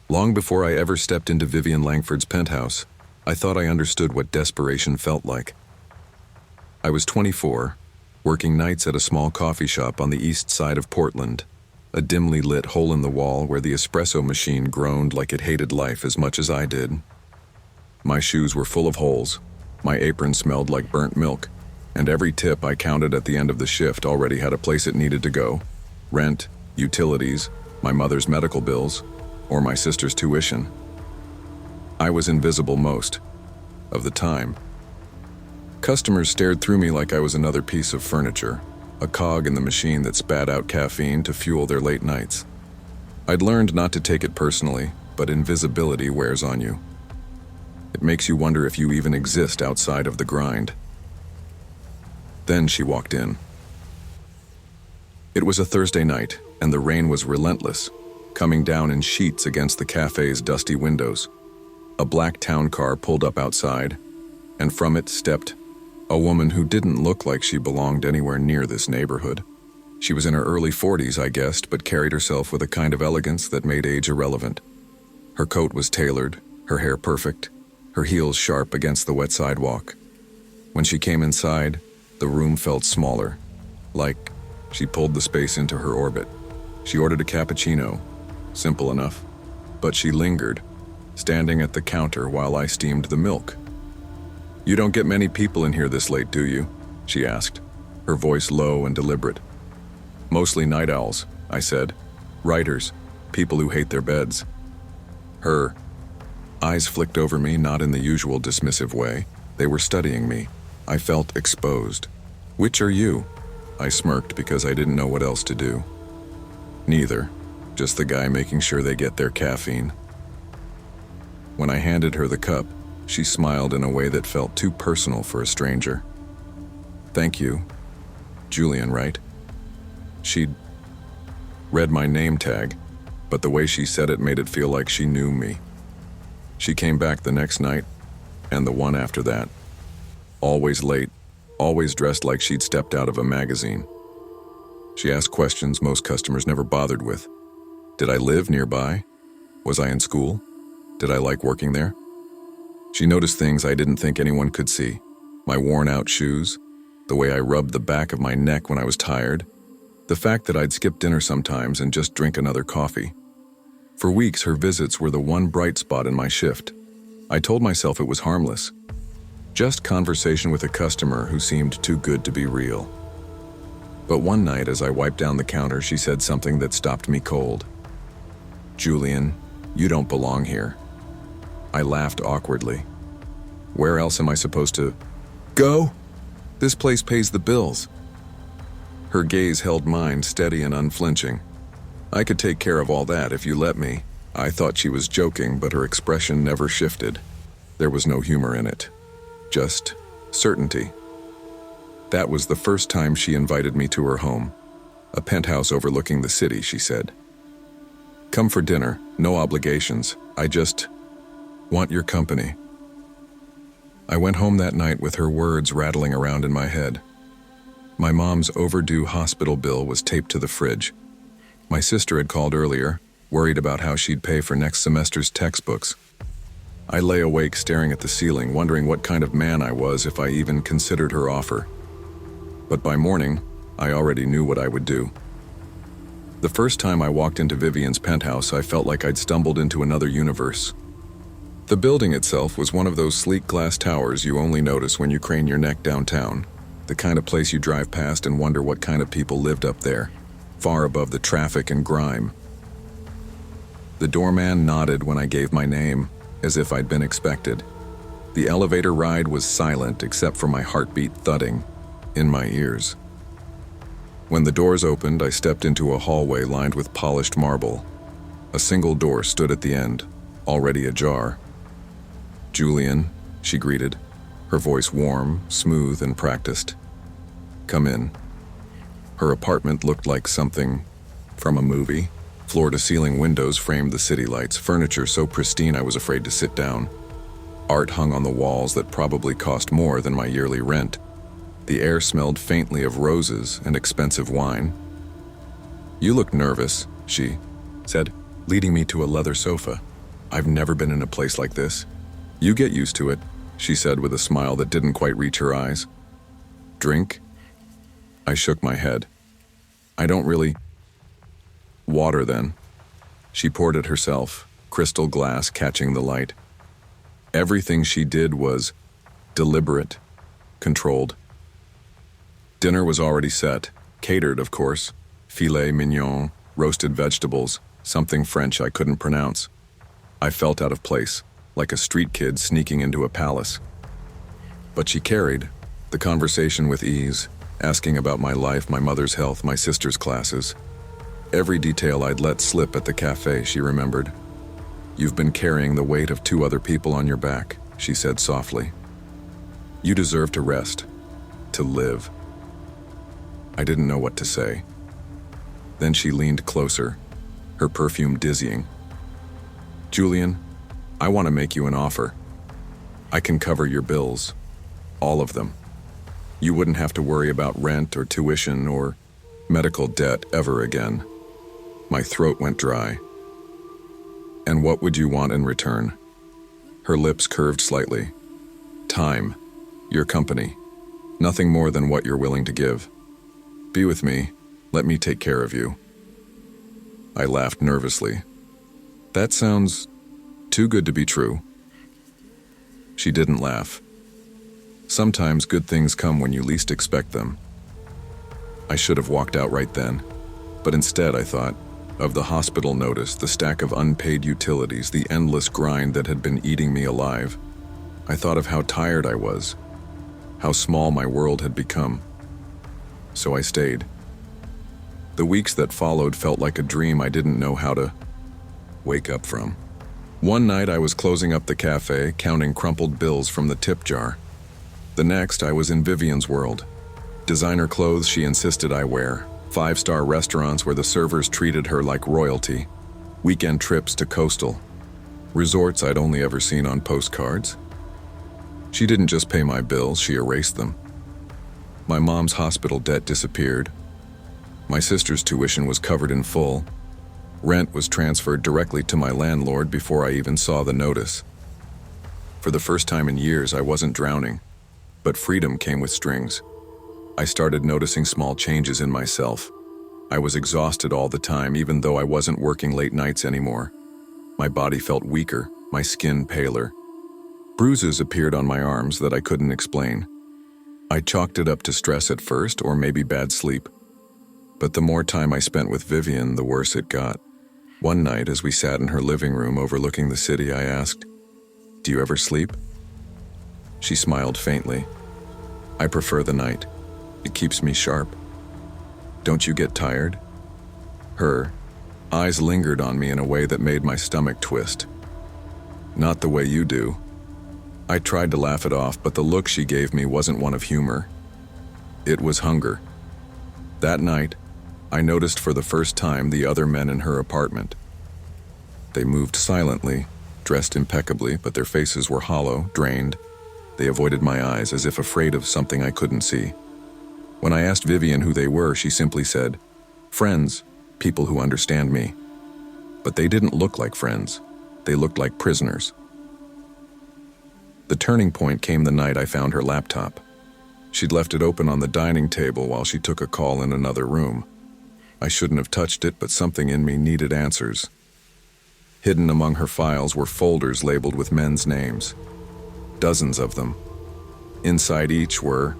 Long before I ever stepped into Vivian Langford's penthouse, I thought I understood what desperation felt like. I was 24, working nights at a small coffee shop on the east side of Portland, a dimly lit hole in the wall where the espresso machine groaned like it hated life as much as I did. My shoes were full of holes, my apron smelled like burnt milk, and every tip I counted at the end of the shift already had a place it needed to go: rent, utilities, my mother's medical bills, or my sister's tuition. I was invisible most of the time. Customers stared through me like I was another piece of furniture, a cog in the machine that spat out caffeine to fuel their late nights. I'd learned not to take it personally, but invisibility wears on you. It makes you wonder if you even exist outside of the grind. Then she walked in. It was a Thursday night, and the rain was relentless, coming down in sheets against the cafe's dusty windows. A black town car pulled up outside, and from it stepped a woman who didn't look like she belonged anywhere near this neighborhood. She was in her early 40s, I guessed, but carried herself with a kind of elegance that made age irrelevant. Her coat was tailored, her hair perfect, her heels sharp against the wet sidewalk. When she came inside, the room felt smaller, like she pulled the space into her orbit. She ordered a cappuccino, simple enough, but she lingered, standing at the counter while I steamed the milk. "You don't get many people in here this late, do you?" she asked, her voice low and deliberate. "Mostly night owls," I said. "Writers, people who hate their beds." Her eyes flicked over me, not in the usual dismissive way. They were studying me. I felt exposed. "Which are you?" I smirked because I didn't know what else to do. "Neither. Just the guy making sure they get their caffeine." When I handed her the cup, she smiled in a way that felt too personal for a stranger. "Thank you. Julian, right?" She'd read my name tag, but the way she said it made it feel like she knew me. She came back the next night, and the one after that. Always late, always dressed like she'd stepped out of a magazine. She asked questions most customers never bothered with. Did I live nearby? Was I in school? Did I like working there? She noticed things I didn't think anyone could see. My worn-out shoes, the way I rubbed the back of my neck when I was tired, the fact that I'd skip dinner sometimes and just drink another coffee. For weeks, her visits were the one bright spot in my shift. I told myself it was harmless. Just conversation with a customer who seemed too good to be real. But one night, as I wiped down the counter, she said something that stopped me cold. "Julian, you don't belong here." I laughed awkwardly. "Where else am I supposed to go? This place pays the bills." Her gaze held mine, steady and unflinching. "I could take care of all that if you let me." I thought she was joking, but her expression never shifted. There was no humor in it. Just certainty. That was the first time she invited me to her home. A penthouse overlooking the city, she said. "Come for dinner, no obligations. I just want your company." I went home that night with her words rattling around in my head. My mom's overdue hospital bill was taped to the fridge. My sister had called earlier, worried about how she'd pay for next semester's textbooks. I lay awake staring at the ceiling, wondering what kind of man I was if I even considered her offer. But by morning, I already knew what I would do. The first time I walked into Vivian's penthouse, I felt like I'd stumbled into another universe. The building itself was one of those sleek glass towers you only notice when you crane your neck downtown, the kind of place you drive past and wonder what kind of people lived up there, far above the traffic and grime. The doorman nodded when I gave my name, as if I'd been expected. The elevator ride was silent except for my heartbeat thudding in my ears. When the doors opened, I stepped into a hallway lined with polished marble. A single door stood at the end, already ajar. "Julian," she greeted, her voice warm, smooth, and practiced. "Come in." Her apartment looked like something from a movie. Floor-to-ceiling windows framed the city lights, furniture so pristine I was afraid to sit down. Art hung on the walls that probably cost more than my yearly rent. The air smelled faintly of roses and expensive wine. "You look nervous," she said, leading me to a leather sofa. I've never been in a place like this. You get used to it, she said with a smile that didn't quite reach her eyes. Drink? I shook my head. I don't really. Water then. She poured it herself, crystal glass catching the light. Everything she did was deliberate, controlled. Dinner was already set, catered, of course. Filet mignon, roasted vegetables, something French I couldn't pronounce. I felt out of place, like a street kid sneaking into a palace. But she carried the conversation with ease, asking about my life, my mother's health, my sister's classes. Every detail I'd let slip at the cafe, she remembered. You've been carrying the weight of 2 other people on your back, she said softly. You deserve to rest, to live. I didn't know what to say. Then she leaned closer, her perfume dizzying. Julian, I want to make you an offer. I can cover your bills, all of them. You wouldn't have to worry about rent or tuition or medical debt ever again. My throat went dry. And what would you want in return? Her lips curved slightly. Time, your company, nothing more than what you're willing to give. Be with me, let me take care of you. I laughed nervously. That sounds too good to be true. She didn't laugh. Sometimes good things come when you least expect them. I should have walked out right then, but instead I thought of the hospital notice, the stack of unpaid utilities, the endless grind that had been eating me alive. I thought of how tired I was, how small my world had become. So I stayed. The weeks that followed felt like a dream I didn't know how to wake up from. One night I was closing up the cafe, counting crumpled bills from the tip jar. The next I was in Vivian's world. Designer clothes she insisted I wear, 5-star restaurants where the servers treated her like royalty, weekend trips to coastal, resorts I'd only ever seen on postcards. She didn't just pay my bills, she erased them. My mom's hospital debt disappeared. My sister's tuition was covered in full. Rent was transferred directly to my landlord before I even saw the notice. For the first time in years, I wasn't drowning, but freedom came with strings. I started noticing small changes in myself. I was exhausted all the time, even though I wasn't working late nights anymore. My body felt weaker, my skin paler. Bruises appeared on my arms that I couldn't explain. I chalked it up to stress at first, or maybe bad sleep. But the more time I spent with Vivian, the worse it got. One night, as we sat in her living room overlooking the city, I asked, "Do you ever sleep?" She smiled faintly. "I prefer the night. It keeps me sharp." "Don't you get tired?" Her eyes lingered on me in a way that made my stomach twist. "Not the way you do." I tried to laugh it off, but the look she gave me wasn't one of humor. It was hunger. That night, I noticed for the first time the other men in her apartment. They moved silently, dressed impeccably, but their faces were hollow, drained. They avoided my eyes as if afraid of something I couldn't see. When I asked Vivian who they were, she simply said, "Friends, people who understand me." But they didn't look like friends. They looked like prisoners. The turning point came the night I found her laptop. She'd left it open on the dining table while she took a call in another room. I shouldn't have touched it, but something in me needed answers. Hidden among her files were folders labeled with men's names. Dozens of them. Inside each were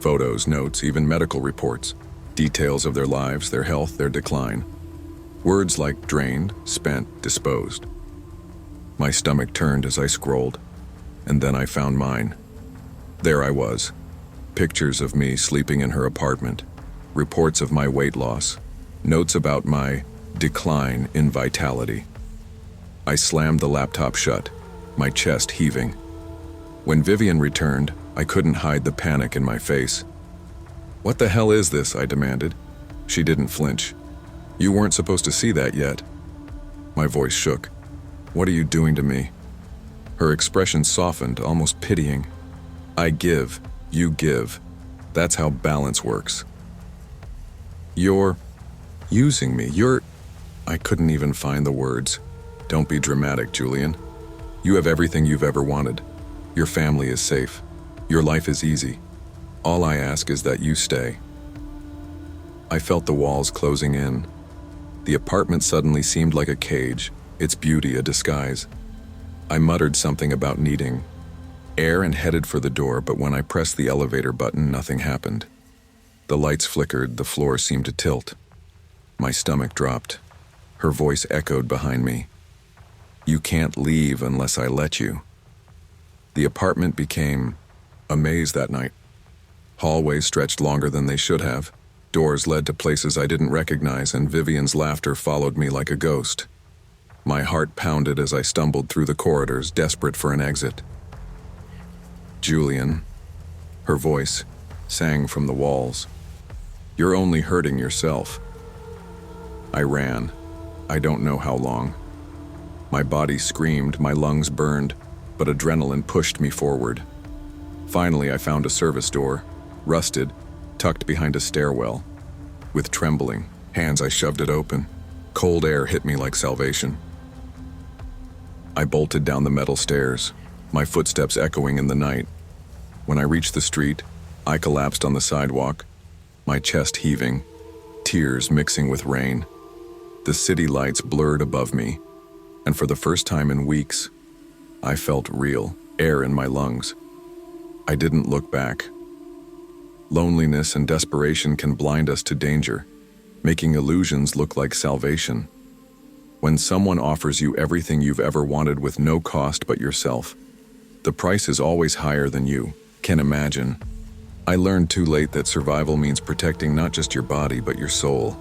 photos, notes, even medical reports, details of their lives, their health, their decline. Words like drained, spent, disposed. My stomach turned as I scrolled, and then I found mine. There I was. Pictures of me sleeping in her apartment, reports of my weight loss, notes about my decline in vitality. I slammed the laptop shut, my chest heaving. When Vivian returned, I couldn't hide the panic in my face. "What the hell is this?" I demanded. She didn't flinch. "You weren't supposed to see that yet." My voice shook. "What are you doing to me?" Her expression softened, almost pitying. "I give, you give. That's how balance works." "You're using me. I couldn't even find the words. Don't be dramatic, Julian. You have everything you've ever wanted. Your family is safe. Your life is easy. All I ask is that you stay. I felt the walls closing in. The apartment suddenly seemed like a cage, its beauty a disguise. I muttered something about needing air and headed for the door, but when I pressed the elevator button, nothing happened. The lights flickered, the floor seemed to tilt. My stomach dropped. Her voice echoed behind me. You can't leave unless I let you. The apartment became a maze that night. Hallways stretched longer than they should have. Doors led to places I didn't recognize, and Vivian's laughter followed me like a ghost. My heart pounded as I stumbled through the corridors, desperate for an exit. Julian, her voice sang from the walls. You're only hurting yourself. I ran. I don't know how long. My body screamed, my lungs burned, but adrenaline pushed me forward. Finally, I found a service door, rusted, tucked behind a stairwell. With trembling hands, I shoved it open. Cold air hit me like salvation. I bolted down the metal stairs, my footsteps echoing in the night. When I reached the street, I collapsed on the sidewalk, my chest heaving, tears mixing with rain. The city lights blurred above me, and for the first time in weeks, I felt real air in my lungs. I didn't look back. Loneliness and desperation can blind us to danger, making illusions look like salvation. When someone offers you everything you've ever wanted with no cost but yourself, the price is always higher than you can imagine. I learned too late that survival means protecting not just your body but your soul.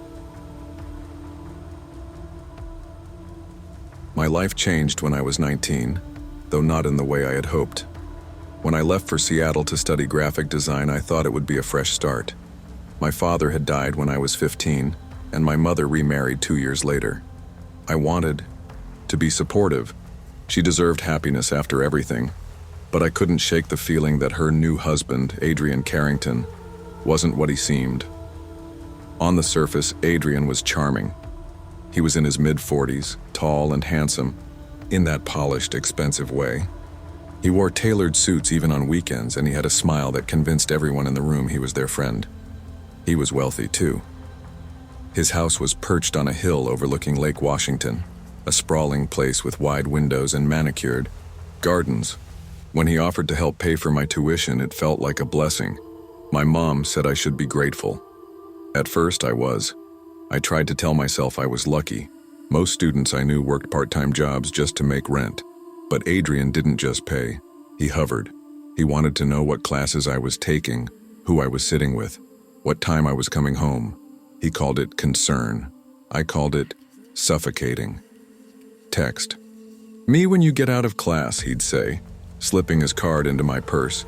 My life changed when I was 19, though not in the way I had hoped. When I left for Seattle to study graphic design, I thought it would be a fresh start. My father had died when I was 15, and my mother remarried 2 years later. I wanted to be supportive. She deserved happiness after everything, but I couldn't shake the feeling that her new husband, Adrian Carrington, wasn't what he seemed. On the surface, Adrian was charming. He was in his mid-40s, tall and handsome, in that polished, expensive way. He wore tailored suits even on weekends, and he had a smile that convinced everyone in the room he was their friend. He was wealthy, too. His house was perched on a hill overlooking Lake Washington, a sprawling place with wide windows and manicured gardens. When he offered to help pay for my tuition, it felt like a blessing. My mom said I should be grateful. At first, I was. I tried to tell myself I was lucky. Most students I knew worked part-time jobs just to make rent. But Adrian didn't just pay. He hovered. He wanted to know what classes I was taking, who I was sitting with, what time I was coming home. He called it concern. I called it suffocating. Text. Me when you get out of class, he'd say, slipping his card into my purse.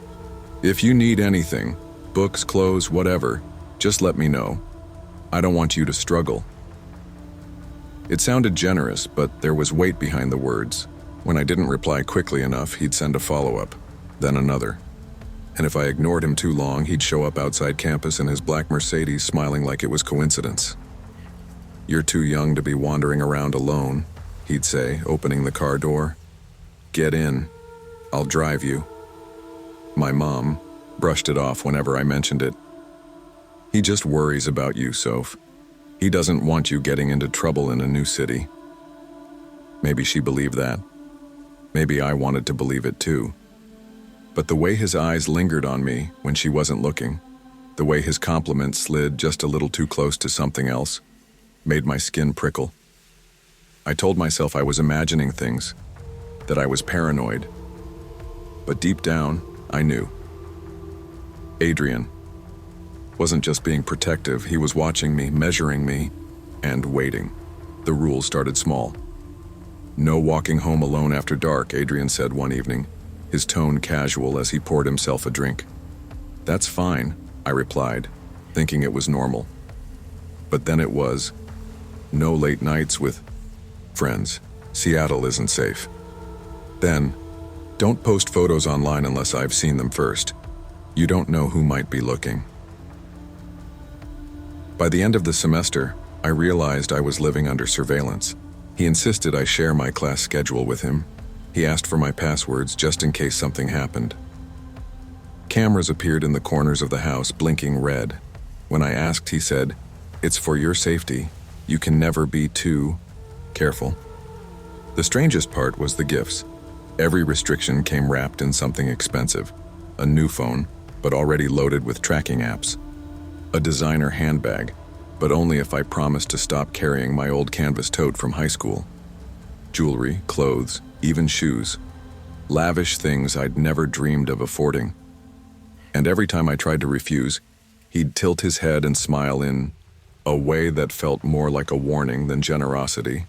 If you need anything, books, clothes, whatever, just let me know. I don't want you to struggle. It sounded generous, but there was weight behind the words. When I didn't reply quickly enough, he'd send a follow-up, then another. And if I ignored him too long, he'd show up outside campus in his black Mercedes, smiling like it was coincidence. You're too young to be wandering around alone, he'd say, opening the car door. Get in. I'll drive you. My mom brushed it off whenever I mentioned it. He just worries about you, Soph. He doesn't want you getting into trouble in a new city. Maybe she believed that. Maybe I wanted to believe it too. But the way his eyes lingered on me when she wasn't looking, the way his compliments slid just a little too close to something else, made my skin prickle. I told myself I was imagining things, that I was paranoid. But deep down, I knew. Adrian wasn't just being protective, he was watching me, measuring me, and waiting. The rules started small. No walking home alone after dark, Adrian said one evening, his tone casual as he poured himself a drink. That's fine, I replied, thinking it was normal. But then it was. No late nights with friends. Seattle isn't safe. Then, don't post photos online unless I've seen them first. You don't know who might be looking. By the end of the semester, I realized I was living under surveillance. He insisted I share my class schedule with him. He asked for my passwords just in case something happened. Cameras appeared in the corners of the house, blinking red. When I asked, he said, "It's for your safety. You can never be too careful." The strangest part was the gifts. Every restriction came wrapped in something expensive. A new phone, but already loaded with tracking apps. A designer handbag, but only if I promised to stop carrying my old canvas tote from high school. Jewelry, clothes, even shoes. Lavish things I'd never dreamed of affording. And every time I tried to refuse, he'd tilt his head and smile in a way that felt more like a warning than generosity.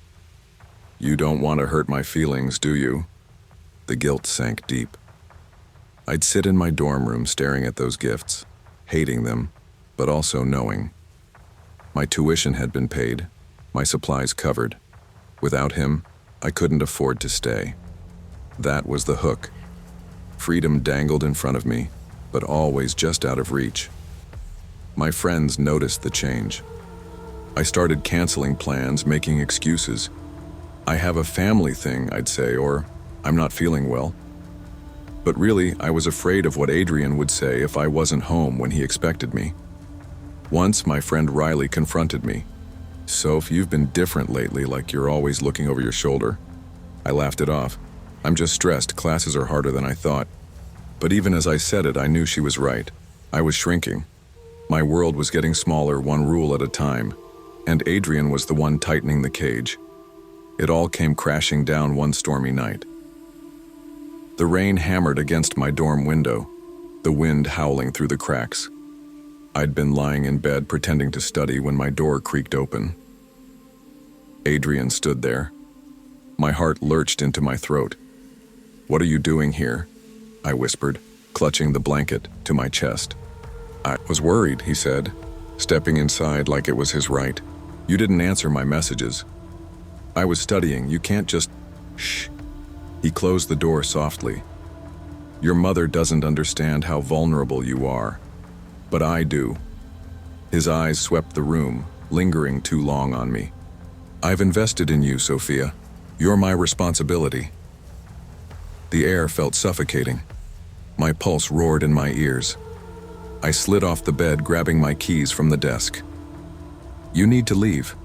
"You don't want to hurt my feelings, do you?" The guilt sank deep. I'd sit in my dorm room staring at those gifts, hating them, but also knowing. My tuition had been paid, my supplies covered. Without him, I couldn't afford to stay. That was the hook. Freedom dangled in front of me, but always just out of reach. My friends noticed the change. I started canceling plans, making excuses. "I have a family thing," I'd say, or "I'm not feeling well." But really, I was afraid of what Adrian would say if I wasn't home when he expected me. Once, my friend Riley confronted me. "Soph, you've been different lately, like you're always looking over your shoulder." I laughed it off. "I'm just stressed. Classes are harder than I thought." But even as I said it, I knew she was right. I was shrinking. My world was getting smaller, one rule at a time, and Adrian was the one tightening the cage. It all came crashing down one stormy night. The rain hammered against my dorm window, the wind howling through the cracks. I'd been lying in bed pretending to study when my door creaked open. Adrian stood there. My heart lurched into my throat. "What are you doing here?" I whispered, clutching the blanket to my chest. "I was worried," he said, stepping inside like it was his right. "You didn't answer my messages." "I was studying. You can't just..." "Shh." He closed the door softly. "Your mother doesn't understand how vulnerable you are, but I do." His eyes swept the room, lingering too long on me. "I've invested in you, Sophia. You're my responsibility." The air felt suffocating. My pulse roared in my ears. I slid off the bed, grabbing my keys from the desk. "You need to leave."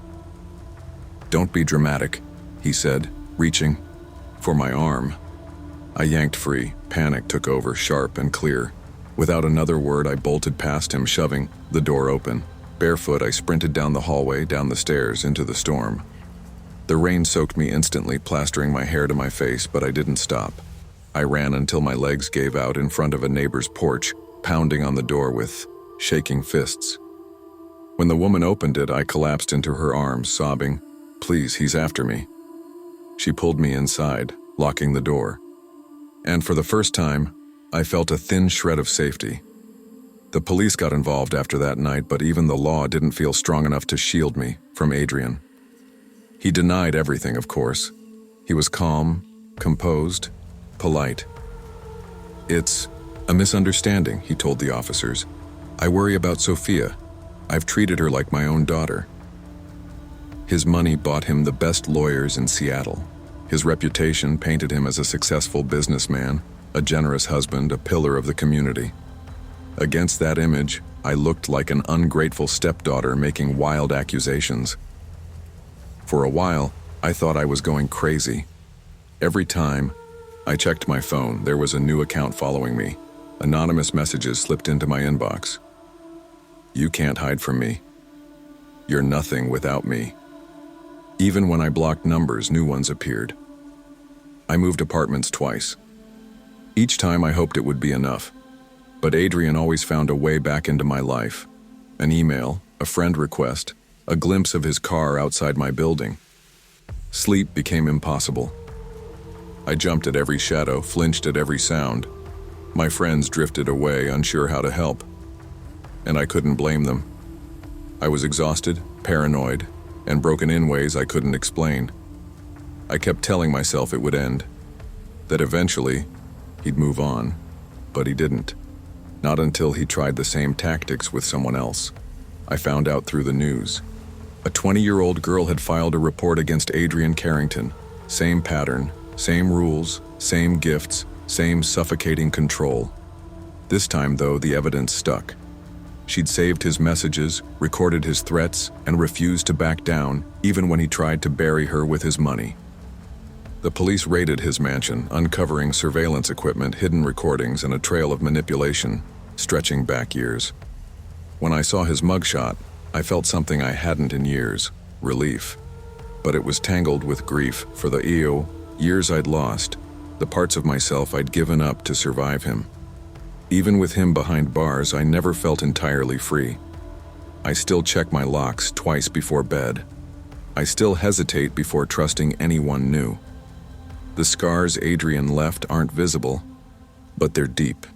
"Don't be dramatic," he said, reaching for my arm. I yanked free. Panic took over, sharp and clear. Without another word, I bolted past him, shoving the door open. Barefoot, I sprinted down the hallway, down the stairs, into the storm. The rain soaked me instantly, plastering my hair to my face, but I didn't stop. I ran until my legs gave out in front of a neighbor's porch, pounding on the door with shaking fists. When the woman opened it, I collapsed into her arms, sobbing, "Please, he's after me." She pulled me inside, locking the door. And for the first time, I felt a thin shred of safety. The police got involved after that night, but even the law didn't feel strong enough to shield me from Adrian. He denied everything, of course. He was calm, composed, polite. "It's a misunderstanding," he told the officers. "I worry about Sophia. I've treated her like my own daughter." His money bought him the best lawyers in Seattle. His reputation painted him as a successful businessman, a generous husband, a pillar of the community. Against that image, I looked like an ungrateful stepdaughter making wild accusations. For a while, I thought I was going crazy. Every time I checked my phone, there was a new account following me. Anonymous messages slipped into my inbox. "You can't hide from me. You're nothing without me." Even when I blocked numbers, new ones appeared. I moved apartments twice. Each time I hoped it would be enough. But Adrian always found a way back into my life. An email, a friend request, a glimpse of his car outside my building. Sleep became impossible. I jumped at every shadow, flinched at every sound. My friends drifted away, unsure how to help. And I couldn't blame them. I was exhausted, paranoid, and broken in ways I couldn't explain. I kept telling myself it would end, that eventually he'd move on, but he didn't. Not until he tried the same tactics with someone else. I found out through the news. A 20-year-old girl had filed a report against Adrian Carrington. Same pattern, same rules, same gifts, same suffocating control. This time, though, the evidence stuck. She'd saved his messages, recorded his threats, and refused to back down, even when he tried to bury her with his money. The police raided his mansion, uncovering surveillance equipment, hidden recordings, and a trail of manipulation, stretching back years. When I saw his mugshot, I felt something I hadn't in years, relief. But it was tangled with grief for the years I'd lost, the parts of myself I'd given up to survive him. Even with him behind bars, I never felt entirely free. I still check my locks twice before bed. I still hesitate before trusting anyone new. The scars Adrian left aren't visible, but they're deep.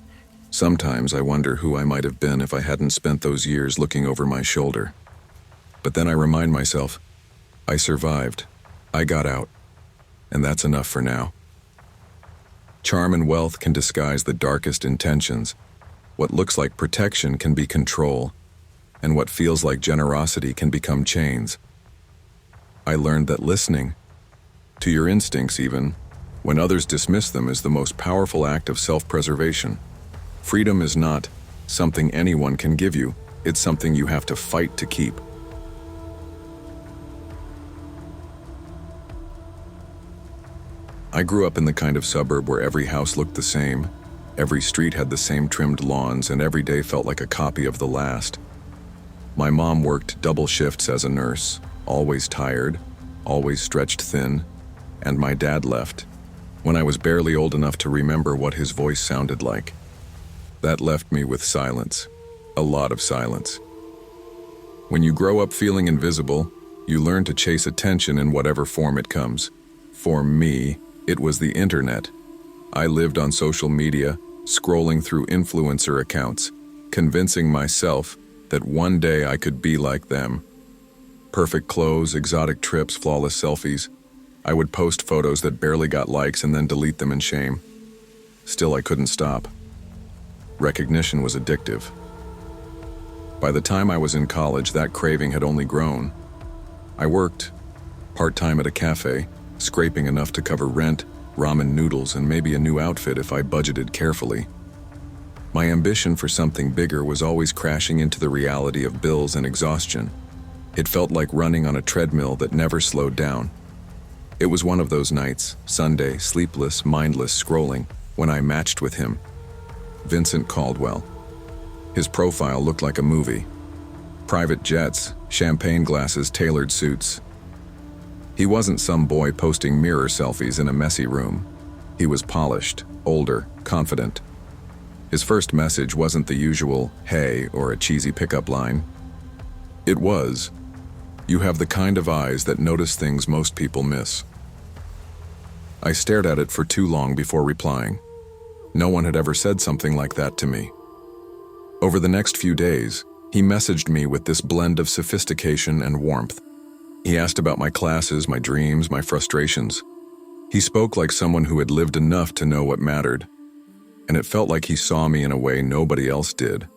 Sometimes I wonder who I might have been if I hadn't spent those years looking over my shoulder. But then I remind myself, I survived. I got out. And that's enough for now. Charm and wealth can disguise the darkest intentions. What looks like protection can be control, and what feels like generosity can become chains. I learned that listening, to your instincts even, when others dismiss them, is the most powerful act of self-preservation. Freedom is not something anyone can give you, it's something you have to fight to keep. I grew up in the kind of suburb where every house looked the same, every street had the same trimmed lawns, and every day felt like a copy of the last. My mom worked double shifts as a nurse, always tired, always stretched thin, and my dad left when I was barely old enough to remember what his voice sounded like. That left me with silence, a lot of silence. When you grow up feeling invisible, you learn to chase attention in whatever form it comes. For me, it was the internet. I lived on social media, scrolling through influencer accounts, convincing myself that one day I could be like them. Perfect clothes, exotic trips, flawless selfies. I would post photos that barely got likes and then delete them in shame. Still, I couldn't stop. Recognition was addictive. By the time I was in college, that craving had only grown. I worked part-time at a cafe, scraping enough to cover rent, ramen noodles, and maybe a new outfit if I budgeted carefully. My ambition for something bigger was always crashing into the reality of bills and exhaustion. It felt like running on a treadmill that never slowed down. It was one of those nights, Sunday, sleepless, mindless scrolling, when I matched with him. Vincent Caldwell. His profile looked like a movie. Private jets, champagne glasses, tailored suits. He wasn't some boy posting mirror selfies in a messy room. He was polished, older, confident. His first message wasn't the usual, "Hey," or a cheesy pickup line. It was, "You have the kind of eyes that notice things most people miss." I stared at it for too long before replying. No one had ever said something like that to me. Over the next few days, he messaged me with this blend of sophistication and warmth. He asked about my classes, my dreams, my frustrations. He spoke like someone who had lived enough to know what mattered, and it felt like he saw me in a way nobody else did.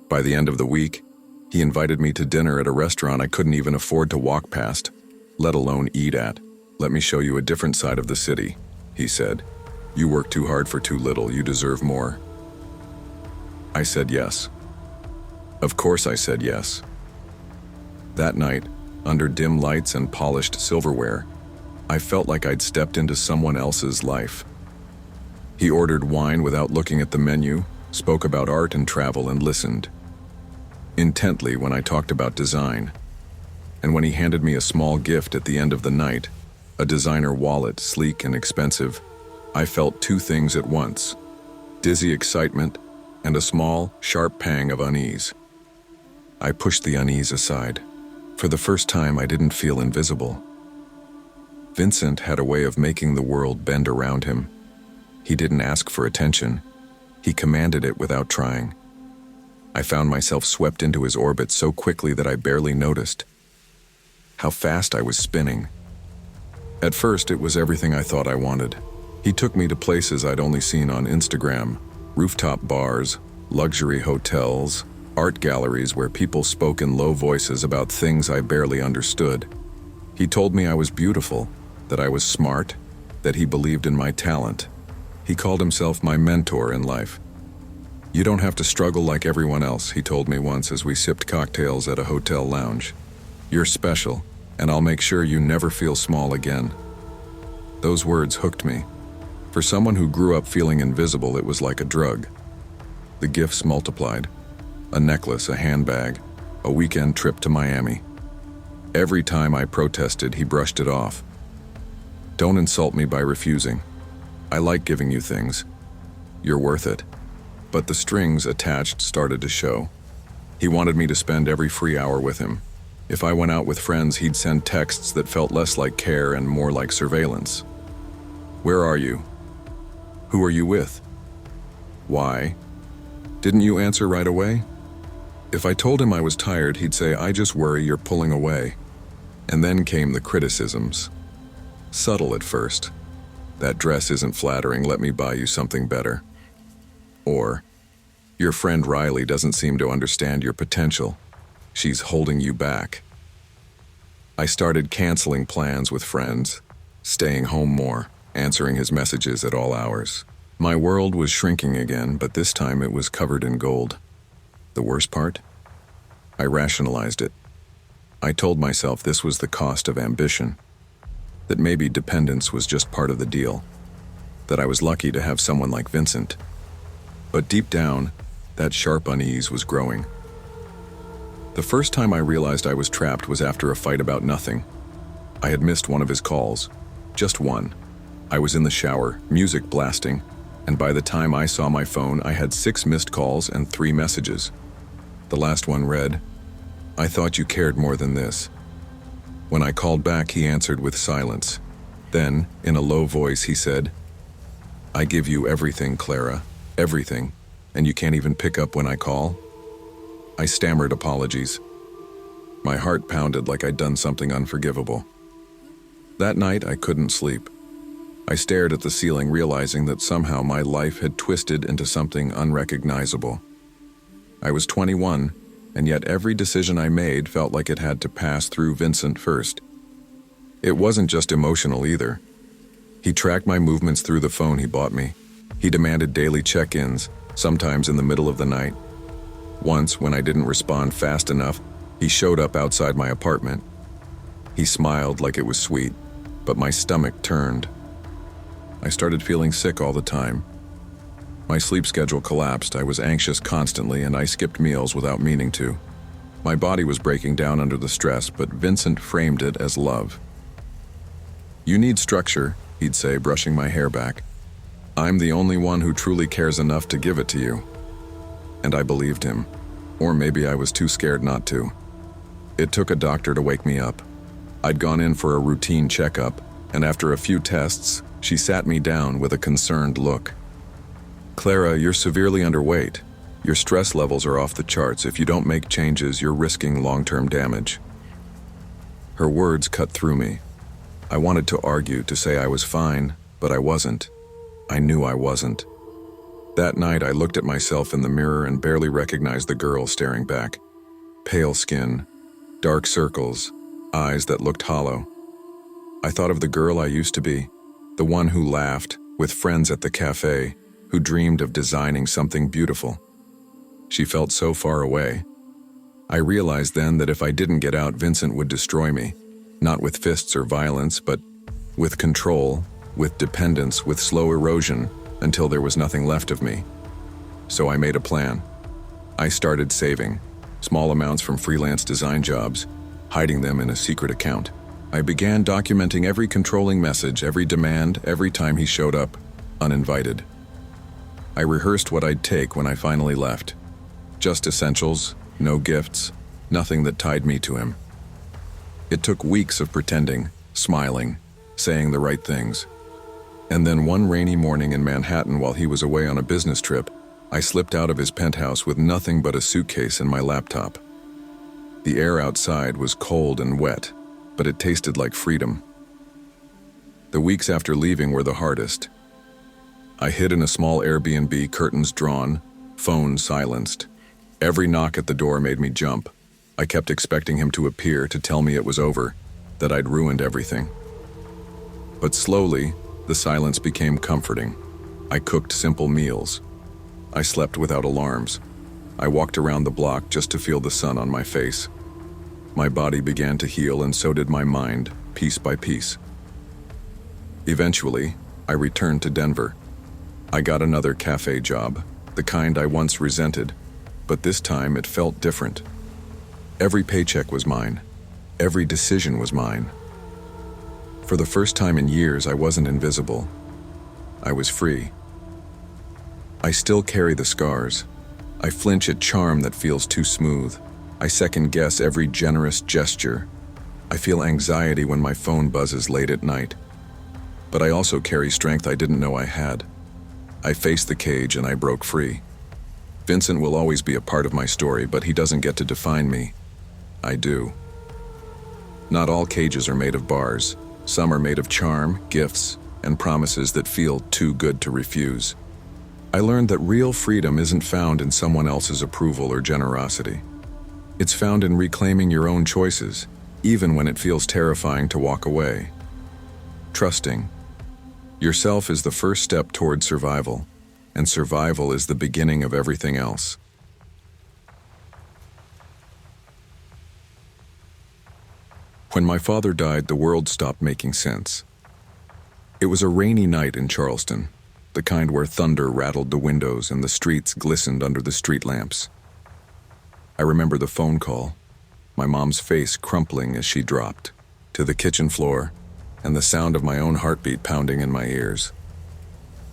By the end of the week, he invited me to dinner at a restaurant I couldn't even afford to walk past, let alone eat at. "Let me show you a different side of the city," he said. "You work too hard for too little, you deserve more." I said yes. Of course I said yes. That night, under dim lights and polished silverware, I felt like I'd stepped into someone else's life. He ordered wine without looking at the menu, spoke about art and travel, and listened intently when I talked about design. And when he handed me a small gift at the end of the night, a designer wallet, sleek and expensive, I felt two things at once: dizzy excitement and a small, sharp pang of unease. I pushed the unease aside. For the first time, I didn't feel invisible. Vincent had a way of making the world bend around him. He didn't ask for attention. He commanded it without trying. I found myself swept into his orbit so quickly that I barely noticed how fast I was spinning. At first, it was everything I thought I wanted. He took me to places I'd only seen on Instagram: rooftop bars, luxury hotels, art galleries where people spoke in low voices about things I barely understood. He told me I was beautiful, that I was smart, that he believed in my talent. He called himself my mentor in life. "You don't have to struggle like everyone else," he told me once as we sipped cocktails at a hotel lounge. "You're special, and I'll make sure you never feel small again." Those words hooked me. For someone who grew up feeling invisible, it was like a drug. The gifts multiplied. A necklace, a handbag, a weekend trip to Miami. Every time I protested, he brushed it off. "Don't insult me by refusing. I like giving you things. You're worth it." But the strings attached started to show. He wanted me to spend every free hour with him. If I went out with friends, he'd send texts that felt less like care and more like surveillance. "Where are you? Who are you with? Why? Didn't you answer right away?" If I told him I was tired, he'd say, "I just worry you're pulling away." And then came the criticisms. Subtle at first. "That dress isn't flattering, let me buy you something better." Or, "Your friend Riley doesn't seem to understand your potential. She's holding you back." I started canceling plans with friends, staying home more, answering his messages at all hours. My world was shrinking again, but this time it was covered in gold. The worst part? I rationalized it. I told myself this was the cost of ambition, that maybe dependence was just part of the deal, that I was lucky to have someone like Vincent. But deep down, that sharp unease was growing. The first time I realized I was trapped was after a fight about nothing. I had missed one of his calls, just one. I was in the shower, music blasting, and by the time I saw my phone, I had 6 missed calls and 3 messages. The last one read, "I thought you cared more than this." When I called back, he answered with silence. Then, in a low voice, he said, "I give you everything, Clara, everything, and you can't even pick up when I call?" I stammered apologies. My heart pounded like I'd done something unforgivable. That night, I couldn't sleep. I stared at the ceiling, realizing that somehow my life had twisted into something unrecognizable. I was 21, and yet every decision I made felt like it had to pass through Vincent first. It wasn't just emotional either. He tracked my movements through the phone he bought me. He demanded daily check-ins, sometimes in the middle of the night. Once, when I didn't respond fast enough, he showed up outside my apartment. He smiled like it was sweet, but my stomach turned. I started feeling sick all the time. My sleep schedule collapsed, I was anxious constantly, and I skipped meals without meaning to. My body was breaking down under the stress, but Vincent framed it as love. "You need structure," he'd say, brushing my hair back. "I'm the only one who truly cares enough to give it to you." And I believed him. Or maybe I was too scared not to. It took a doctor to wake me up. I'd gone in for a routine checkup, and after a few tests, she sat me down with a concerned look. "Clara, you're severely underweight. Your stress levels are off the charts. If you don't make changes, you're risking long-term damage." Her words cut through me. I wanted to argue, to say I was fine, but I wasn't. I knew I wasn't. That night, I looked at myself in the mirror and barely recognized the girl staring back. Pale skin, dark circles, eyes that looked hollow. I thought of the girl I used to be, the one who laughed, with friends at the cafe, who dreamed of designing something beautiful. She felt so far away. I realized then that if I didn't get out, Vincent would destroy me, not with fists or violence, but with control, with dependence, with slow erosion, until there was nothing left of me. So I made a plan. I started saving, small amounts from freelance design jobs, hiding them in a secret account. I began documenting every controlling message, every demand, every time he showed up, uninvited. I rehearsed what I'd take when I finally left. Just essentials, no gifts, nothing that tied me to him. It took weeks of pretending, smiling, saying the right things. And then one rainy morning in Manhattan while he was away on a business trip, I slipped out of his penthouse with nothing but a suitcase and my laptop. The air outside was cold and wet, but it tasted like freedom. The weeks after leaving were the hardest. I hid in a small Airbnb, curtains drawn, phone silenced. Every knock at the door made me jump. I kept expecting him to appear to tell me it was over, that I'd ruined everything. But slowly, the silence became comforting. I cooked simple meals. I slept without alarms. I walked around the block just to feel the sun on my face. My body began to heal, and so did my mind, piece by piece. Eventually, I returned to Denver. I got another cafe job, the kind I once resented, but this time it felt different. Every paycheck was mine. Every decision was mine. For the first time in years, I wasn't invisible. I was free. I still carry the scars. I flinch at charm that feels too smooth. I second-guess every generous gesture. I feel anxiety when my phone buzzes late at night. But I also carry strength I didn't know I had. I faced the cage and I broke free. Vincent will always be a part of my story, but he doesn't get to define me. I do. Not all cages are made of bars. Some are made of charm, gifts, and promises that feel too good to refuse. I learned that real freedom isn't found in someone else's approval or generosity. It's found in reclaiming your own choices, even when it feels terrifying to walk away. Trusting yourself is the first step toward survival, and survival is the beginning of everything else. When my father died, the world stopped making sense. It was a rainy night in Charleston, the kind where thunder rattled the windows and the streets glistened under the street lamps. I remember the phone call, my mom's face crumpling as she dropped to the kitchen floor, and the sound of my own heartbeat pounding in my ears.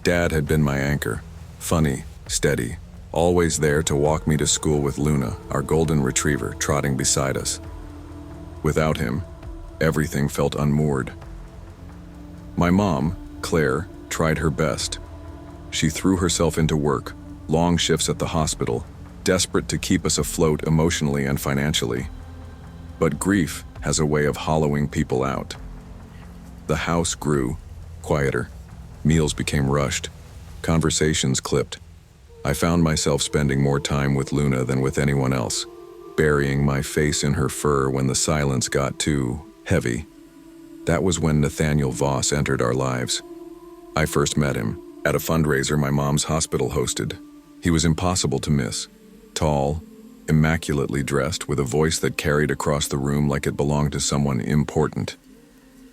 Dad had been my anchor, funny, steady, always there to walk me to school with Luna, our golden retriever, trotting beside us. Without him, everything felt unmoored. My mom, Claire, tried her best. She threw herself into work, long shifts at the hospital, desperate to keep us afloat emotionally and financially. But grief has a way of hollowing people out. The house grew quieter. Meals became rushed. Conversations clipped. I found myself spending more time with Luna than with anyone else, burying my face in her fur when the silence got too heavy. That was when Nathaniel Voss entered our lives. I first met him at a fundraiser my mom's hospital hosted. He was impossible to miss. Tall, immaculately dressed, with a voice that carried across the room like it belonged to someone important.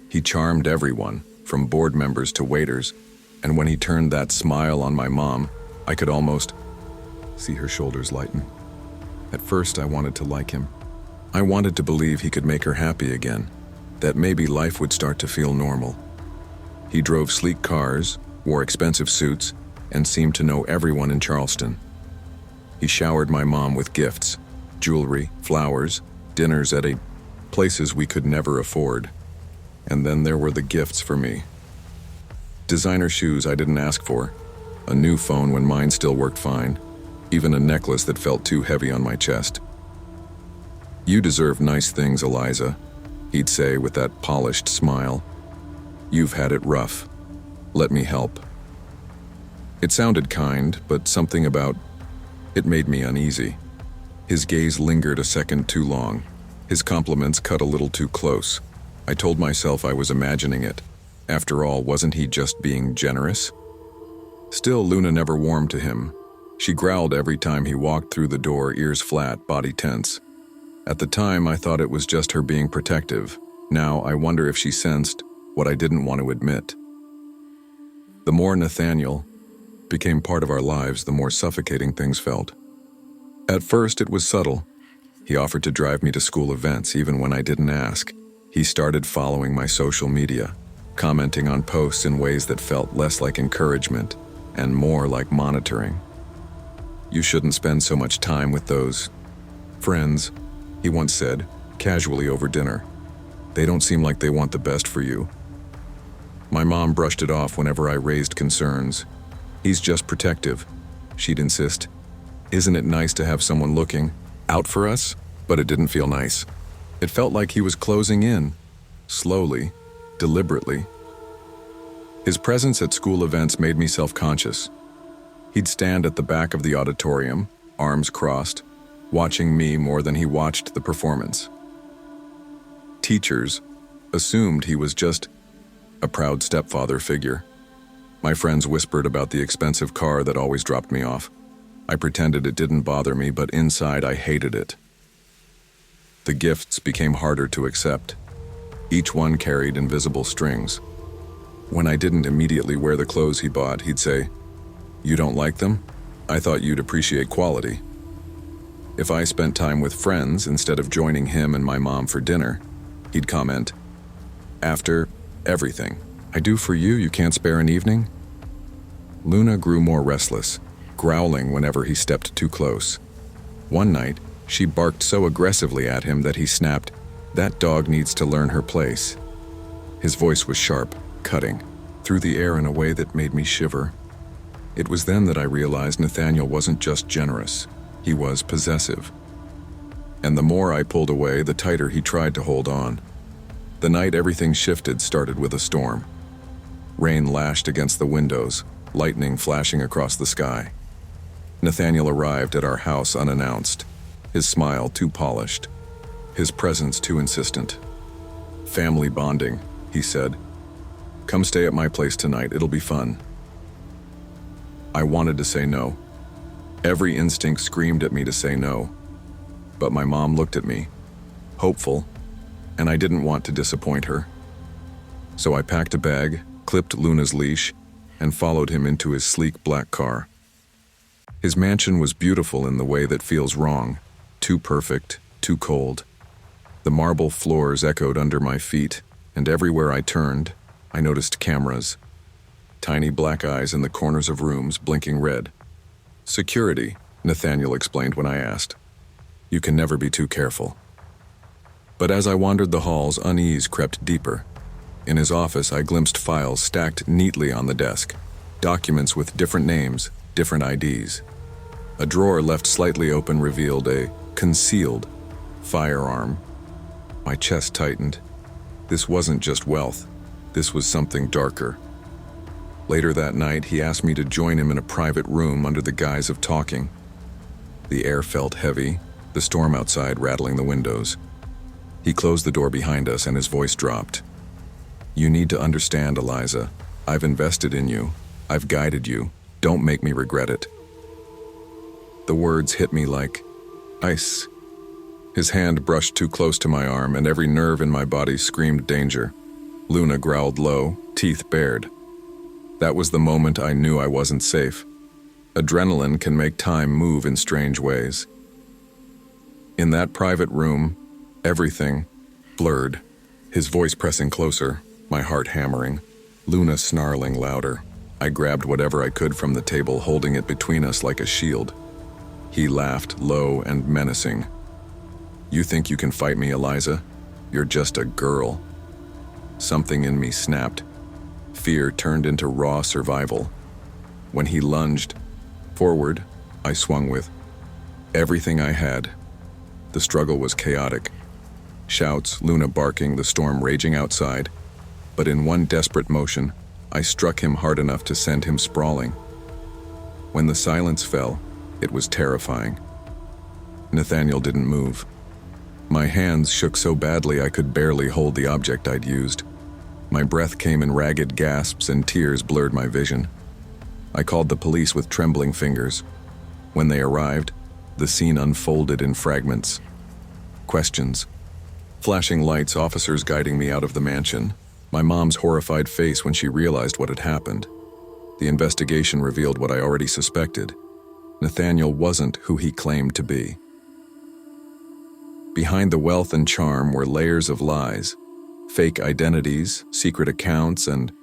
He charmed everyone, from board members to waiters, and when he turned that smile on my mom, I could almost see her shoulders lighten. At first, I wanted to like him. I wanted to believe he could make her happy again, that maybe life would start to feel normal. He drove sleek cars, wore expensive suits, and seemed to know everyone in Charleston. He showered my mom with gifts, jewelry, flowers, dinners at places we could never afford. And then there were the gifts for me. Designer shoes I didn't ask for, a new phone when mine still worked fine, even a necklace that felt too heavy on my chest. "You deserve nice things, Eliza," he'd say with that polished smile. "You've had it rough. Let me help." It sounded kind, but something about it made me uneasy. His gaze lingered a second too long. His compliments cut a little too close. I told myself I was imagining it. After all, wasn't he just being generous? Still, Luna never warmed to him. She growled every time he walked through the door, ears flat, body tense. At the time, I thought it was just her being protective. Now, I wonder if she sensed what I didn't want to admit. The more Nathaniel became part of our lives, the more suffocating things felt. At first, it was subtle. He offered to drive me to school events even when I didn't ask. He started following my social media, commenting on posts in ways that felt less like encouragement and more like monitoring. "You shouldn't spend so much time with those friends," he once said, casually over dinner. "They don't seem like they want the best for you." My mom brushed it off whenever I raised concerns. "He's just protective," she'd insist. "Isn't it nice to have someone looking out for us?" But it didn't feel nice. It felt like he was closing in, slowly, deliberately. His presence at school events made me self-conscious. He'd stand at the back of the auditorium, arms crossed, watching me more than he watched the performance. Teachers assumed he was just a proud stepfather figure. My friends whispered about the expensive car that always dropped me off. I pretended it didn't bother me, but inside I hated it. The gifts became harder to accept. Each one carried invisible strings. When I didn't immediately wear the clothes he bought, he'd say, "You don't like them? I thought you'd appreciate quality." If I spent time with friends instead of joining him and my mom for dinner, he'd comment, "After everything I do for you, you can't spare an evening?" Luna grew more restless, growling whenever he stepped too close. One night, she barked so aggressively at him that he snapped, "That dog needs to learn her place." His voice was sharp, cutting, through the air in a way that made me shiver. It was then that I realized Nathaniel wasn't just generous, he was possessive. And the more I pulled away, the tighter he tried to hold on. The night everything shifted started with a storm. Rain lashed against the windows, lightning flashing across the sky. Nathaniel arrived at our house unannounced, his smile too polished, his presence too insistent. "Family bonding," he said. "Come stay at my place tonight, it'll be fun." I wanted to say no. Every instinct screamed at me to say no. But my mom looked at me, hopeful, and I didn't want to disappoint her. So I packed a bag, clipped Luna's leash, and followed him into his sleek black car. His mansion was beautiful in the way that feels wrong, too perfect, too cold. The marble floors echoed under my feet, and everywhere I turned, I noticed cameras. Tiny black eyes in the corners of rooms blinking red. "Security," Nathaniel explained when I asked. "You can never be too careful." But as I wandered the halls, unease crept deeper. In his office, I glimpsed files stacked neatly on the desk, documents with different names, different IDs. A drawer left slightly open revealed a concealed firearm. My chest tightened. This wasn't just wealth. This was something darker. Later that night, he asked me to join him in a private room under the guise of talking. The air felt heavy, the storm outside rattling the windows. He closed the door behind us and his voice dropped. "You need to understand, Eliza. I've invested in you. I've guided you. Don't make me regret it." The words hit me like ice. His hand brushed too close to my arm and every nerve in my body screamed danger. Luna growled low, teeth bared. That was the moment I knew I wasn't safe. Adrenaline can make time move in strange ways. In that private room, everything blurred. His voice pressing closer, my heart hammering, Luna snarling louder. I grabbed whatever I could from the table, holding it between us like a shield. He laughed, low and menacing. "You think you can fight me, Eliza? You're just a girl." Something in me snapped. Fear turned into raw survival. When he lunged forward, I swung with everything I had. The struggle was chaotic. Shouts, Luna barking, the storm raging outside. But in one desperate motion, I struck him hard enough to send him sprawling. When the silence fell, it was terrifying. Nathaniel didn't move. My hands shook so badly I could barely hold the object I'd used. My breath came in ragged gasps and tears blurred my vision. I called the police with trembling fingers. When they arrived, the scene unfolded in fragments. Questions. Flashing lights, officers guiding me out of the mansion. My mom's horrified face when she realized what had happened. The investigation revealed what I already suspected. Nathaniel wasn't who he claimed to be. Behind the wealth and charm were layers of lies, fake identities, secret accounts, and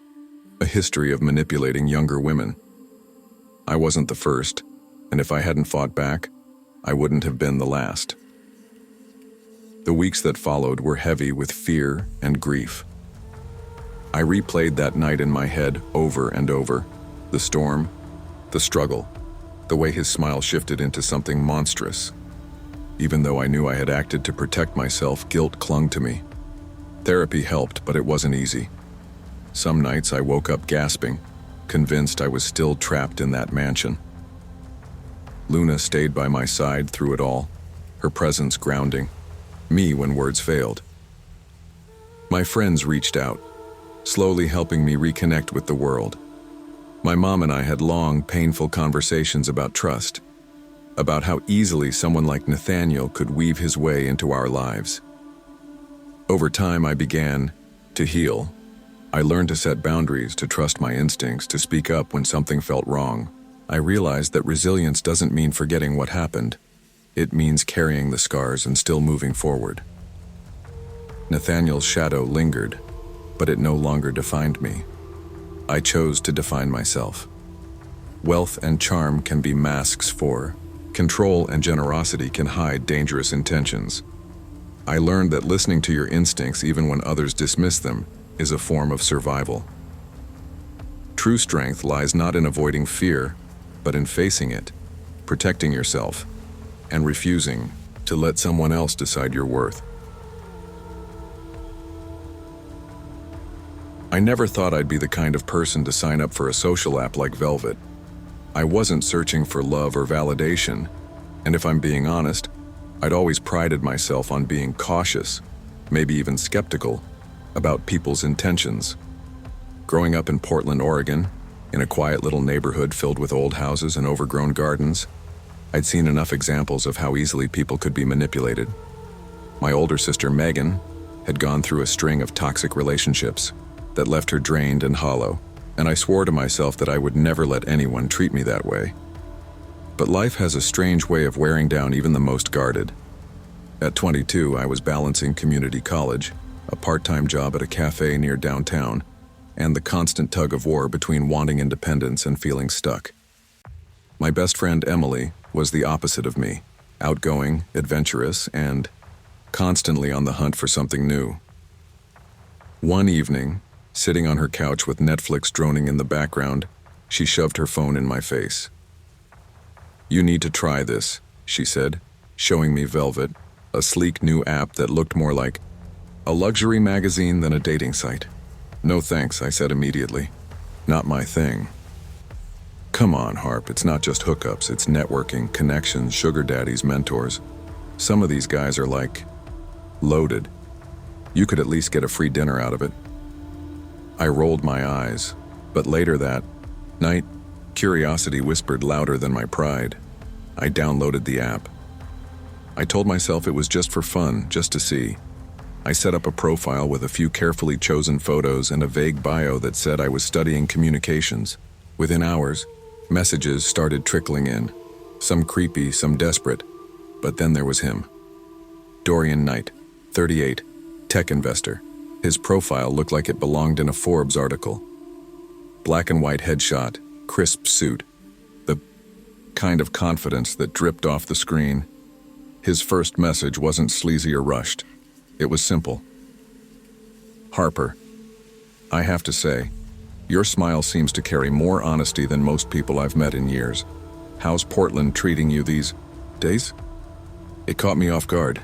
a history of manipulating younger women. I wasn't the first, and if I hadn't fought back, I wouldn't have been the last. The weeks that followed were heavy with fear and grief. I replayed that night in my head over and over. The storm, the struggle, the way his smile shifted into something monstrous. Even though I knew I had acted to protect myself, guilt clung to me. Therapy helped, but it wasn't easy. Some nights I woke up gasping, convinced I was still trapped in that mansion. Luna stayed by my side through it all. her presence grounding me when words failed. My friends reached out, slowly helping me reconnect with the world. My mom and I had long, painful conversations about trust, about how easily someone like Nathaniel could weave his way into our lives. Over time, I began to heal. I learned to set boundaries, to trust my instincts, to speak up when something felt wrong. I realized that resilience doesn't mean forgetting what happened. It means carrying the scars and still moving forward. Nathaniel's shadow lingered, but it no longer defined me. I chose to define myself. Wealth and charm can be masks for. Control and generosity can hide dangerous intentions. I learned that listening to your instincts even when others dismiss them is a form of survival. True strength lies not in avoiding fear, but in facing it, protecting yourself, and refusing to let someone else decide your worth. I never thought I'd be the kind of person to sign up for a social app like Velvet. I wasn't searching for love or validation, and if I'm being honest, I'd always prided myself on being cautious, maybe even skeptical, about people's intentions. Growing up in Portland, Oregon, in a quiet little neighborhood filled with old houses and overgrown gardens, I'd seen enough examples of how easily people could be manipulated. My older sister, Megan, had gone through a string of toxic relationships that left her drained and hollow, and I swore to myself that I would never let anyone treat me that way. But life has a strange way of wearing down even the most guarded. At 22, I was balancing community college, a part-time job at a cafe near downtown, and the constant tug of war between wanting independence and feeling stuck. My best friend, Emily, was the opposite of me, outgoing, adventurous, and constantly on the hunt for something new. One evening, sitting on her couch with Netflix droning in the background, she shoved her phone in my face. "You need to try this," she said, showing me Velvet, a sleek new app that looked more like a luxury magazine than a dating site. "No thanks," I said immediately. "Not my thing." "Come on, Harp, it's not just hookups, it's networking, connections, sugar daddies, mentors. Some of these guys are like loaded. You could at least get a free dinner out of it." I rolled my eyes, but later that night, curiosity whispered louder than my pride. I downloaded the app. I told myself it was just for fun, just to see. I set up a profile with a few carefully chosen photos and a vague bio that said I was studying communications. Within hours, messages started trickling in, some creepy, some desperate, but then there was him. Dorian Knight, 38, tech investor. His profile looked like it belonged in a Forbes article. Black and white headshot, crisp suit, the kind of confidence that dripped off the screen. His first message wasn't sleazy or rushed. It was simple. "Harper, I have to say, your smile seems to carry more honesty than most people I've met in years. How's Portland treating you these days?" It caught me off guard.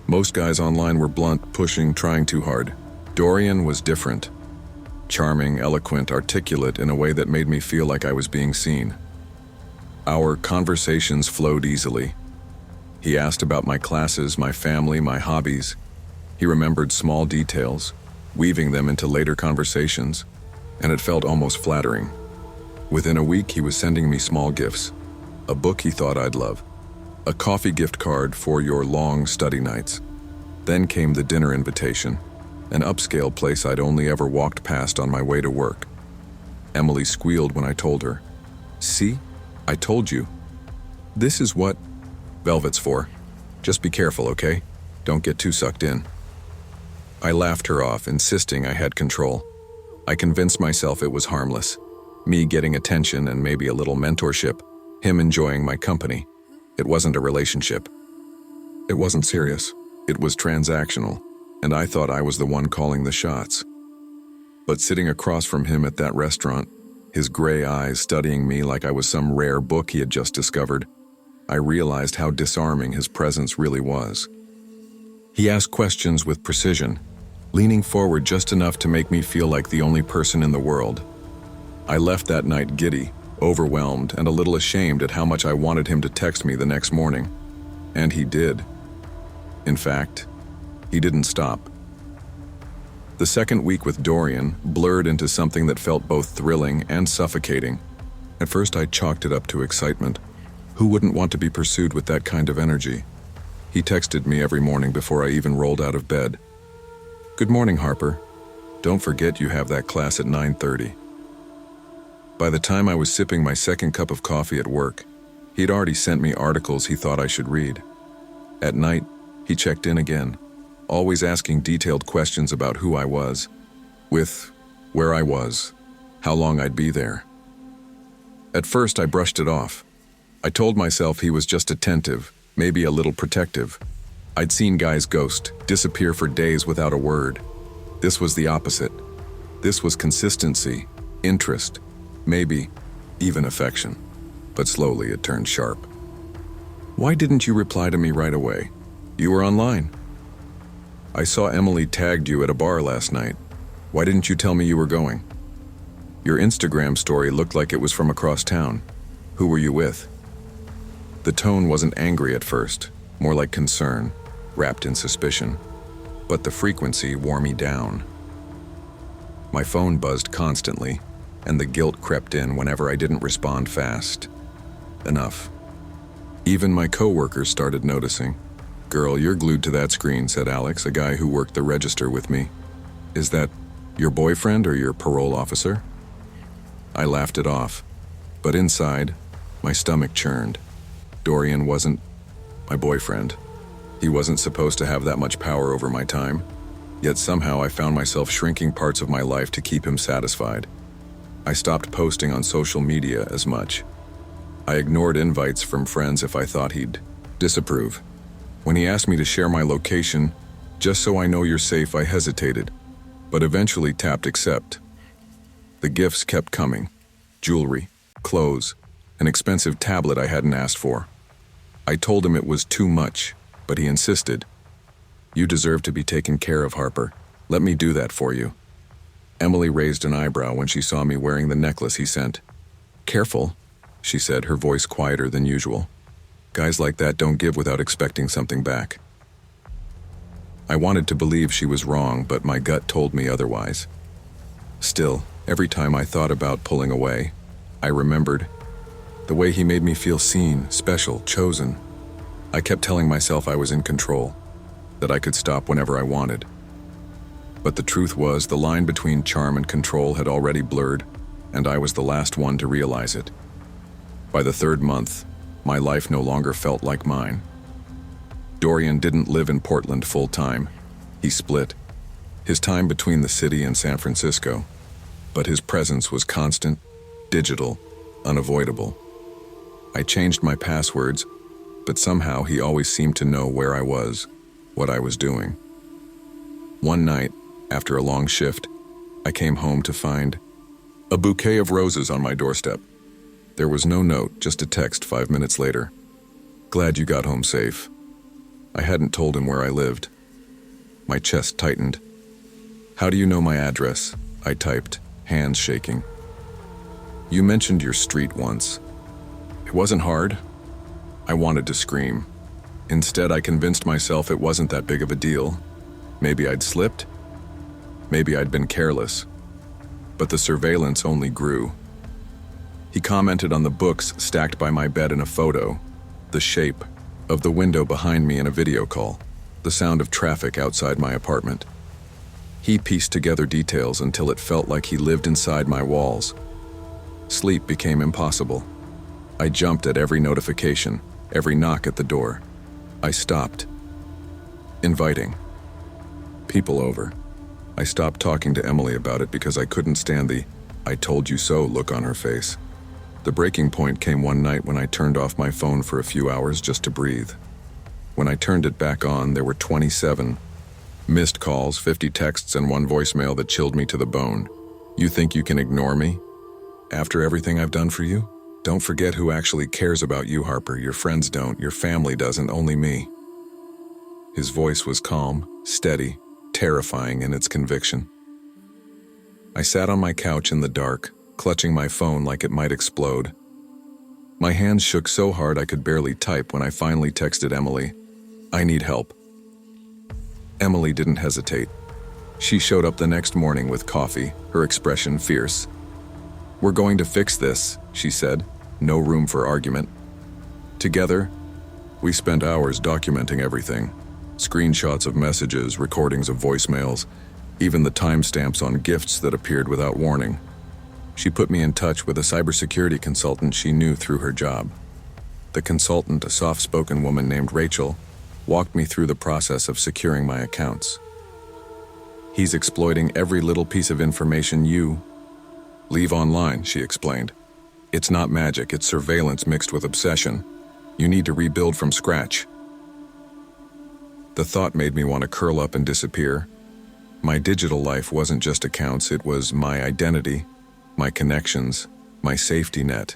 Most guys online were blunt, pushing, trying too hard. Dorian was different. Charming, eloquent, articulate in a way that made me feel like I was being seen. Our conversations flowed easily. He asked about my classes, my family, my hobbies. He remembered small details, weaving them into later conversations, and it felt almost flattering. Within a week, he was sending me small gifts, a book he thought I'd love, a coffee gift card for your long study nights. Then came the dinner invitation, an upscale place I'd only ever walked past on my way to work. Emily squealed when I told her. "See? I told you. This is what Velvet's for. Just be careful, okay? Don't get too sucked in." I laughed her off, insisting I had control. I convinced myself it was harmless. Me getting attention and maybe a little mentorship, him enjoying my company. It wasn't a relationship. It wasn't serious. It was transactional, and I thought I was the one calling the shots. But sitting across from him at that restaurant, his gray eyes studying me like I was some rare book he had just discovered, I realized how disarming his presence really was. He asked questions with precision, leaning forward just enough to make me feel like the only person in the world. I left that night giddy, overwhelmed, and a little ashamed at how much I wanted him to text me the next morning. And he did, In fact, he didn't stop. The second week with Dorian blurred into something that felt both thrilling and suffocating. At first, I chalked it up to excitement. Who wouldn't want to be pursued with that kind of energy? He texted me every morning before I even rolled out of bed. "Good morning, Harper. Don't forget you have that class at 9:30. By the time I was sipping my second cup of coffee at work, he'd already sent me articles he thought I should read. At night, he checked in again, always asking detailed questions about who I was, where I was, how long I'd be there. At first, I brushed it off. I told myself he was just attentive, maybe a little protective. I'd seen guys ghost, disappear for days without a word. This was the opposite. This was consistency, interest, maybe even affection. But slowly it turned sharp. "Why didn't you reply to me right away? You were online. I saw Emily tagged you at a bar last night. Why didn't you tell me you were going? Your Instagram story looked like it was from across town. Who were you with?" The tone wasn't angry at first, more like concern, wrapped in suspicion. But the frequency wore me down. My phone buzzed constantly, and the guilt crept in whenever I didn't respond fast. Enough. Even my coworkers started noticing. "Girl, you're glued to that screen," said Alex, a guy who worked the register with me. "Is that your boyfriend or your parole officer?" I laughed it off, but inside, my stomach churned. Dorian wasn't my boyfriend. He wasn't supposed to have that much power over my time, yet somehow I found myself shrinking parts of my life to keep him satisfied. I stopped posting on social media as much. I ignored invites from friends if I thought he'd disapprove. When he asked me to share my location, just so I know you're safe, I hesitated, but eventually tapped accept. The gifts kept coming. Jewelry, clothes, an expensive tablet I hadn't asked for. I told him it was too much, but he insisted. "You deserve to be taken care of, Harper. Let me do that for you." Emily raised an eyebrow when she saw me wearing the necklace he sent. "Careful," she said, her voice quieter than usual. "Guys like that don't give without expecting something back." I wanted to believe she was wrong, but my gut told me otherwise. Still, every time I thought about pulling away, I remembered the way he made me feel seen, special, chosen. I kept telling myself I was in control, that I could stop whenever I wanted. But the truth was, the line between charm and control had already blurred, and I was the last one to realize it. By the third month, my life no longer felt like mine. Dorian didn't live in Portland full-time. He split his time between the city and San Francisco, but his presence was constant, digital, unavoidable. I changed my passwords, but somehow he always seemed to know where I was, what I was doing. One night, after a long shift, I came home to find a bouquet of roses on my doorstep. There was no note, just a text 5 minutes later. "Glad you got home safe." I hadn't told him where I lived. My chest tightened. "How do you know my address?" I typed, hands shaking. "You mentioned your street once." It wasn't hard. I wanted to scream. Instead, I convinced myself it wasn't that big of a deal. Maybe I'd slipped. Maybe I'd been careless. But the surveillance only grew. He commented on the books stacked by my bed in a photo, the shape of the window behind me in a video call, the sound of traffic outside my apartment. He pieced together details until it felt like he lived inside my walls. Sleep became impossible. I jumped at every notification, every knock at the door. I stopped inviting people over. I stopped talking to Emily about it because I couldn't stand the "I told you so" look on her face. The breaking point came one night when I turned off my phone for a few hours just to breathe. When I turned it back on, there were 27 missed calls, 50 texts, and one voicemail that chilled me to the bone. "You think you can ignore me? After everything I've done for you? Don't forget who actually cares about you, Harper. Your friends don't, your family doesn't, only me." His voice was calm, steady, terrifying in its conviction. I sat on my couch in the dark, clutching my phone like it might explode. My hands shook so hard I could barely type when I finally texted Emily, "I need help. Emily didn't hesitate. She showed up the next morning with coffee, her expression fierce. "We're going to fix this," she said. No room for argument. Together, we spent hours documenting everything. Screenshots of messages, recordings of voicemails, even the timestamps on gifts that appeared without warning. She put me in touch with a cybersecurity consultant she knew through her job. The consultant, a soft-spoken woman named Rachel, walked me through the process of securing my accounts. "He's exploiting every little piece of information you leave online," she explained. "It's not magic, it's surveillance mixed with obsession. You need to rebuild from scratch." The thought made me want to curl up and disappear. My digital life wasn't just accounts, it was my identity, my connections, my safety net.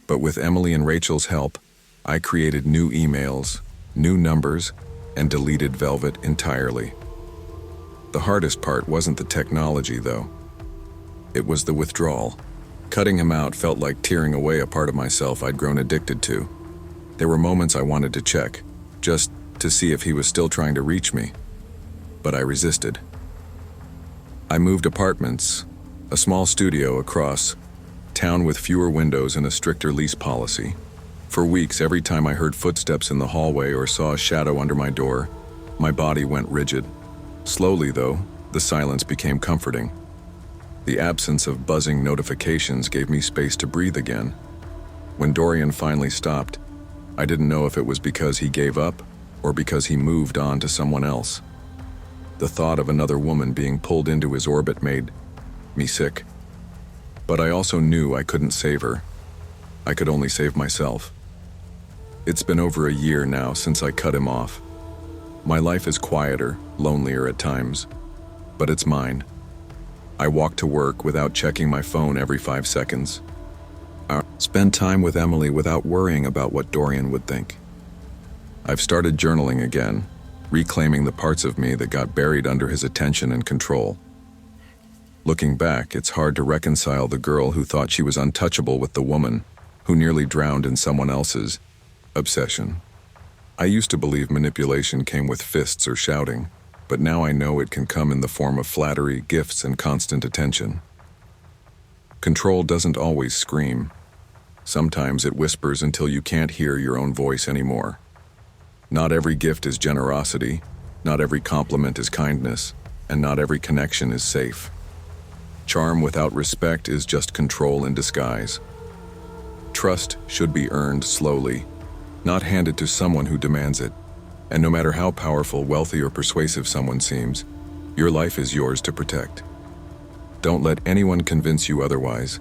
But with Emily and Rachel's help, I created new emails, new numbers, and deleted Velvet entirely. The hardest part wasn't the technology, though. It was the withdrawal. Cutting him out felt like tearing away a part of myself I'd grown addicted to. There were moments I wanted to check, just to see if he was still trying to reach me. But I resisted. I moved apartments, a small studio across town with fewer windows and a stricter lease policy. For weeks, every time I heard footsteps in the hallway or saw a shadow under my door, my body went rigid. Slowly, though, the silence became comforting. The absence of buzzing notifications gave me space to breathe again. When Dorian finally stopped, I didn't know if it was because he gave up or because he moved on to someone else. The thought of another woman being pulled into his orbit made me sick. But I also knew I couldn't save her. I could only save myself. It's been over a year now since I cut him off. My life is quieter, lonelier at times, but it's mine. I walk to work without checking my phone every 5 seconds. I spend time with Emily without worrying about what Dorian would think. I've started journaling again, reclaiming the parts of me that got buried under his attention and control. Looking back, it's hard to reconcile the girl who thought she was untouchable with the woman who nearly drowned in someone else's obsession. I used to believe manipulation came with fists or shouting, but now I know it can come in the form of flattery, gifts, and constant attention. Control doesn't always scream. Sometimes it whispers until you can't hear your own voice anymore. Not every gift is generosity, not every compliment is kindness, and not every connection is safe. Charm without respect is just control in disguise. Trust should be earned slowly, not handed to someone who demands it. And no matter how powerful, wealthy, or persuasive someone seems, your life is yours to protect. Don't let anyone convince you otherwise.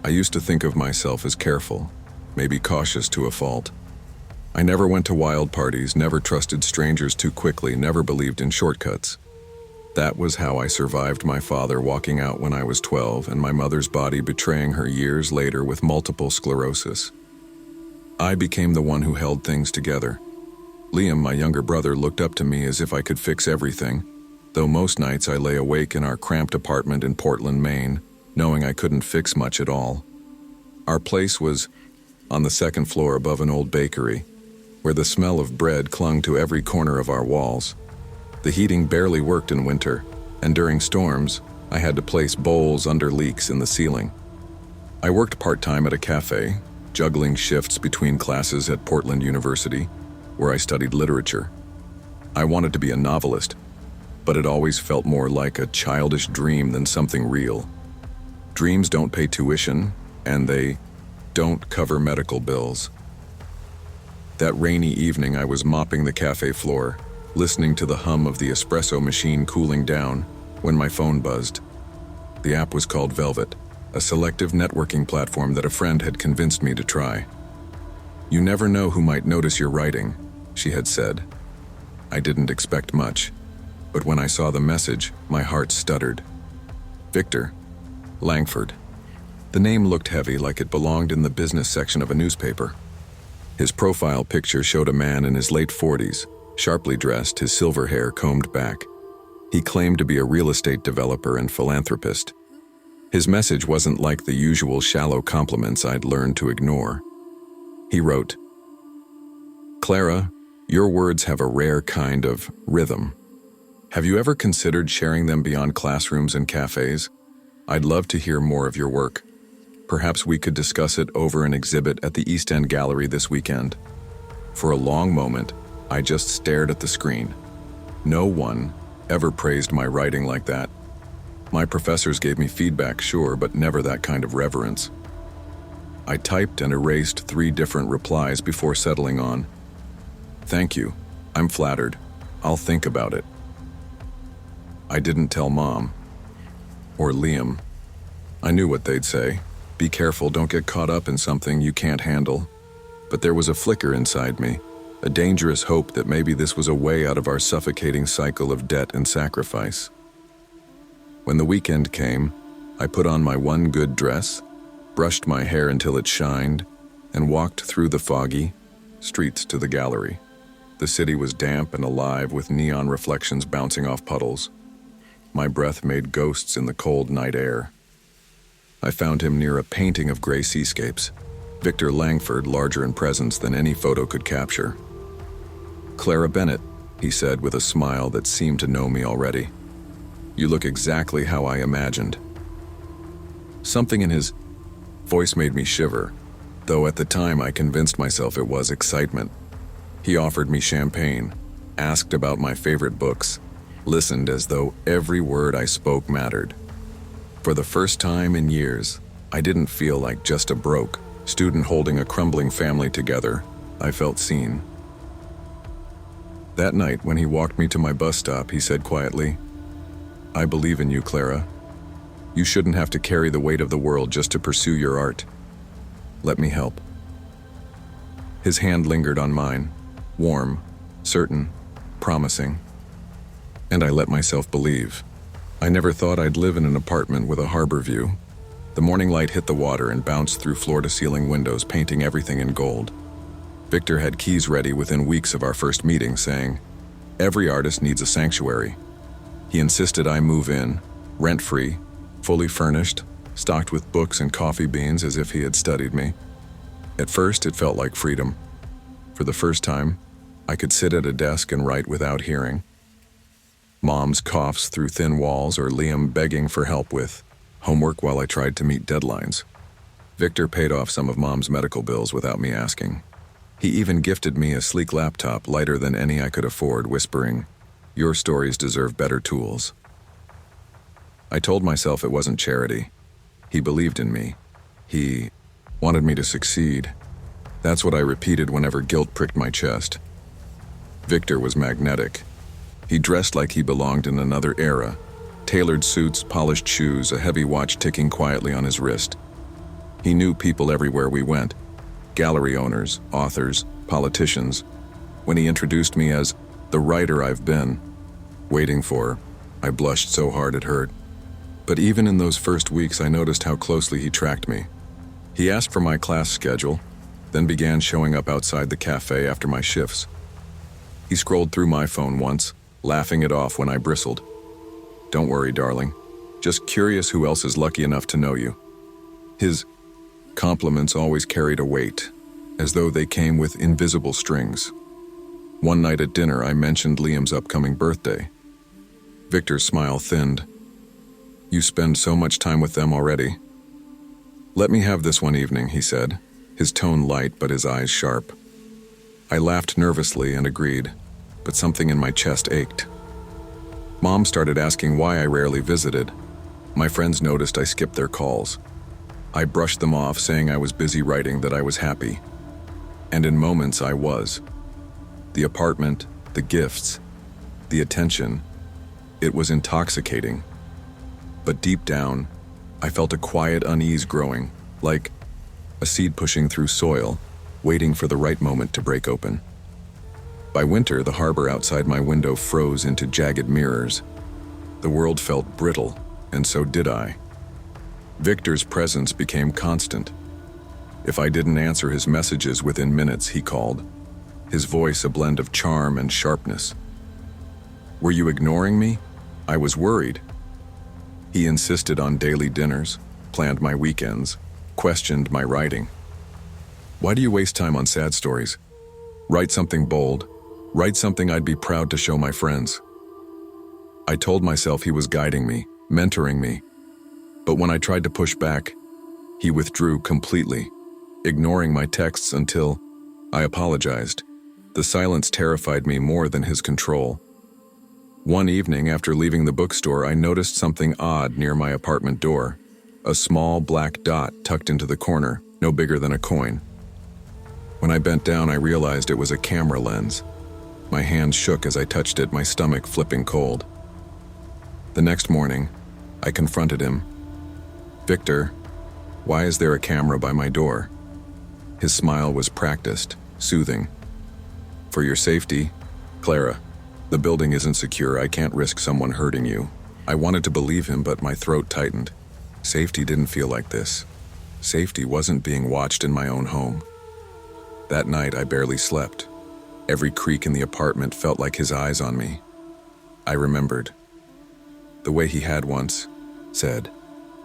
I used to think of myself as careful, maybe cautious to a fault. I never went to wild parties, never trusted strangers too quickly, never believed in shortcuts. That was how I survived my father walking out when I was 12 and my mother's body betraying her years later with multiple sclerosis. I became the one who held things together. Liam, my younger brother, looked up to me as if I could fix everything, though most nights I lay awake in our cramped apartment in Portland, Maine, knowing I couldn't fix much at all. Our place was on the second floor above an old bakery, where the smell of bread clung to every corner of our walls. The heating barely worked in winter, and during storms, I had to place bowls under leaks in the ceiling. I worked part-time at a cafe, juggling shifts between classes at Portland University, where I studied literature. I wanted to be a novelist, but it always felt more like a childish dream than something real. Dreams don't pay tuition, and they don't cover medical bills. That rainy evening, I was mopping the cafe floor, listening to the hum of the espresso machine cooling down, when my phone buzzed. The app was called Velvet, a selective networking platform that a friend had convinced me to try. "You never know who might notice your writing," she had said. I didn't expect much, but when I saw the message, my heart stuttered. Victor Langford. The name looked heavy, like it belonged in the business section of a newspaper. His profile picture showed a man in his late 40s, sharply dressed, his silver hair combed back. He claimed to be a real estate developer and philanthropist. His message wasn't like the usual shallow compliments I'd learned to ignore. He wrote, Clara, your words have a rare kind of rhythm. Have you ever considered sharing them beyond classrooms and cafes? I'd love to hear more of your work. Perhaps we could discuss it over an exhibit at the East End Gallery this weekend. For a long moment, I just stared at the screen. No one ever praised my writing like that. My professors gave me feedback, sure, but never that kind of reverence. I typed and erased 3 different replies before settling on, "Thank you. I'm flattered. I'll think about it." I didn't tell Mom or Liam. I knew what they'd say. Be careful, don't get caught up in something you can't handle. But there was a flicker inside me, a dangerous hope that maybe this was a way out of our suffocating cycle of debt and sacrifice. When the weekend came, I put on my one good dress, brushed my hair until it shined, and walked through the foggy streets to the gallery. The city was damp and alive with neon reflections bouncing off puddles. My breath made ghosts in the cold night air. I found him near a painting of gray seascapes, Victor Langford larger in presence than any photo could capture. "Clara Bennett," he said with a smile that seemed to know me already. "You look exactly how I imagined." Something in his voice made me shiver, though at the time I convinced myself it was excitement. He offered me champagne, asked about my favorite books, listened as though every word I spoke mattered. For the first time in years, I didn't feel like just a broke student holding a crumbling family together. I felt seen. That night, when he walked me to my bus stop, he said quietly, "I believe in you, Clara. You shouldn't have to carry the weight of the world just to pursue your art. Let me help." His hand lingered on mine, warm, certain, promising. And I let myself believe. I never thought I'd live in an apartment with a harbor view. The morning light hit the water and bounced through floor-to-ceiling windows, painting everything in gold. Victor had keys ready within weeks of our first meeting, saying, "Every artist needs a sanctuary." He insisted I move in, rent-free, fully furnished, stocked with books and coffee beans as if he had studied me. At first, it felt like freedom. For the first time, I could sit at a desk and write without hearing Mom's coughs through thin walls or Liam begging for help with homework while I tried to meet deadlines. Victor paid off some of Mom's medical bills without me asking. He even gifted me a sleek laptop lighter than any I could afford, whispering, "Your stories deserve better tools." I told myself it wasn't charity. He believed in me. He wanted me to succeed. That's what I repeated whenever guilt pricked my chest. Victor was magnetic. He dressed like he belonged in another era. Tailored suits, polished shoes, a heavy watch ticking quietly on his wrist. He knew people everywhere we went. Gallery owners, authors, politicians. When he introduced me as the writer I've been waiting for, I blushed so hard it hurt. But even in those first weeks, I noticed how closely he tracked me. He asked for my class schedule, then began showing up outside the cafe after my shifts. He scrolled through my phone once, laughing it off when I bristled. "Don't worry, darling. Just curious who else is lucky enough to know you." His compliments always carried a weight, as though they came with invisible strings. One night at dinner, I mentioned Liam's upcoming birthday. Victor's smile thinned. "You spend so much time with them already." "Let me have this one evening," he said, his tone light but his eyes sharp. I laughed nervously and agreed, but something in my chest ached. Mom started asking why I rarely visited. My friends noticed I skipped their calls. I brushed them off, saying I was busy writing, that I was happy. And in moments I was. The apartment, the gifts, the attention, it was intoxicating. But deep down, I felt a quiet unease growing, like a seed pushing through soil, waiting for the right moment to break open. By winter, the harbor outside my window froze into jagged mirrors. The world felt brittle, and so did I. Victor's presence became constant. If I didn't answer his messages within minutes, he called, his voice a blend of charm and sharpness. "Were you ignoring me? I was worried." He insisted on daily dinners, planned my weekends, questioned my writing. "Why do you waste time on sad stories? Write something bold. Write something I'd be proud to show my friends. I told myself he was guiding me, mentoring me. But when I tried to push back, he withdrew completely, ignoring my texts until I apologized. The silence terrified me more than his control. One evening after leaving the bookstore, I noticed something odd near my apartment door. A small black dot tucked into the corner, no bigger than a coin. When I bent down, I realized it was a camera lens. My hand shook as I touched it, my stomach flipping cold. The next morning, I confronted him. "Victor, why is there a camera by my door?" His smile was practiced, soothing. "For your safety, Clara. The building isn't secure. I can't risk someone hurting you." I wanted to believe him, but my throat tightened. Safety didn't feel like this. Safety wasn't being watched in my own home. That night, I barely slept. Every creak in the apartment felt like his eyes on me. I remembered the way he had once said,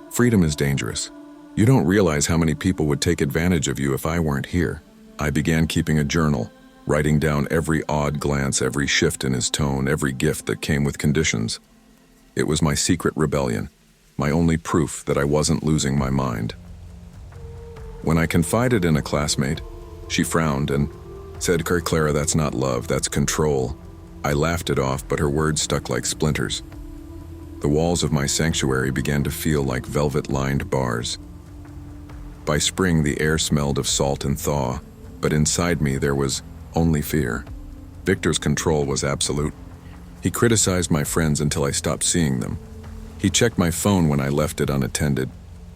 "Freedom is dangerous. You don't realize how many people would take advantage of you if I weren't here." I began keeping a journal, writing down every odd glance, every shift in his tone, every gift that came with conditions. It was my secret rebellion, my only proof that I wasn't losing my mind. When I confided in a classmate, she frowned and said, "Clara, that's not love, that's control." I laughed it off, but her words stuck like splinters. The walls of my sanctuary began to feel like velvet-lined bars. By spring, the air smelled of salt and thaw, but inside me there was only fear. Victor's control was absolute. He criticized my friends until I stopped seeing them. He checked my phone when I left it unattended.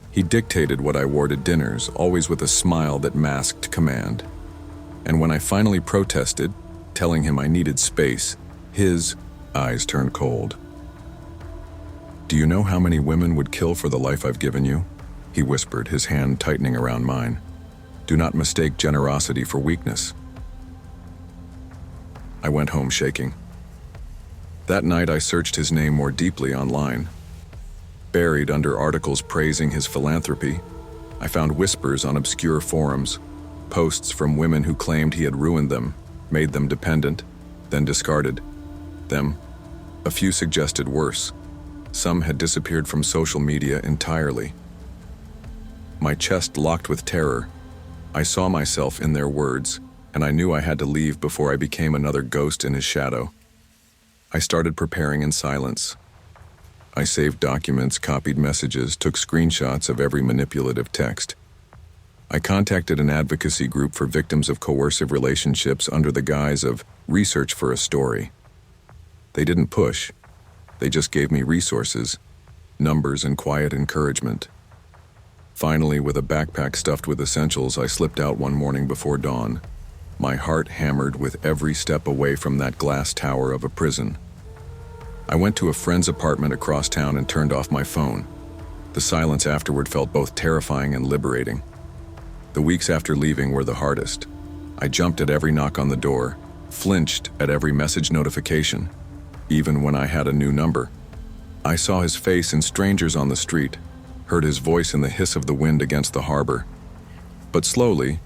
He dictated what I wore to dinners, always with a smile that masked command. And when I finally protested, telling him I needed space, his eyes turned cold. "Do you know how many women would kill for the life I've given you?" he whispered, his hand tightening around mine. "Do not mistake generosity for weakness." I went home shaking. That night I searched his name more deeply online. Buried under articles praising his philanthropy, I found whispers on obscure forums, posts from women who claimed he had ruined them, made them dependent, then discarded them. A few suggested worse. Some had disappeared from social media entirely. My chest locked with terror. I saw myself in their words, and I knew I had to leave before I became another ghost in his shadow. I started preparing in silence. I saved documents, copied messages, took screenshots of every manipulative text. I contacted an advocacy group for victims of coercive relationships under the guise of research for a story. They didn't push. They just gave me resources, numbers, and quiet encouragement. Finally, with a backpack stuffed with essentials, I slipped out one morning before dawn, my heart hammered with every step away from that glass tower of a prison. I went to a friend's apartment across town and turned off my phone. The silence afterward felt both terrifying and liberating. The weeks after leaving were the hardest. I jumped at every knock on the door, flinched at every message notification, even when I had a new number. I saw his face in strangers on the street, heard his voice in the hiss of the wind against the harbor. But slowly,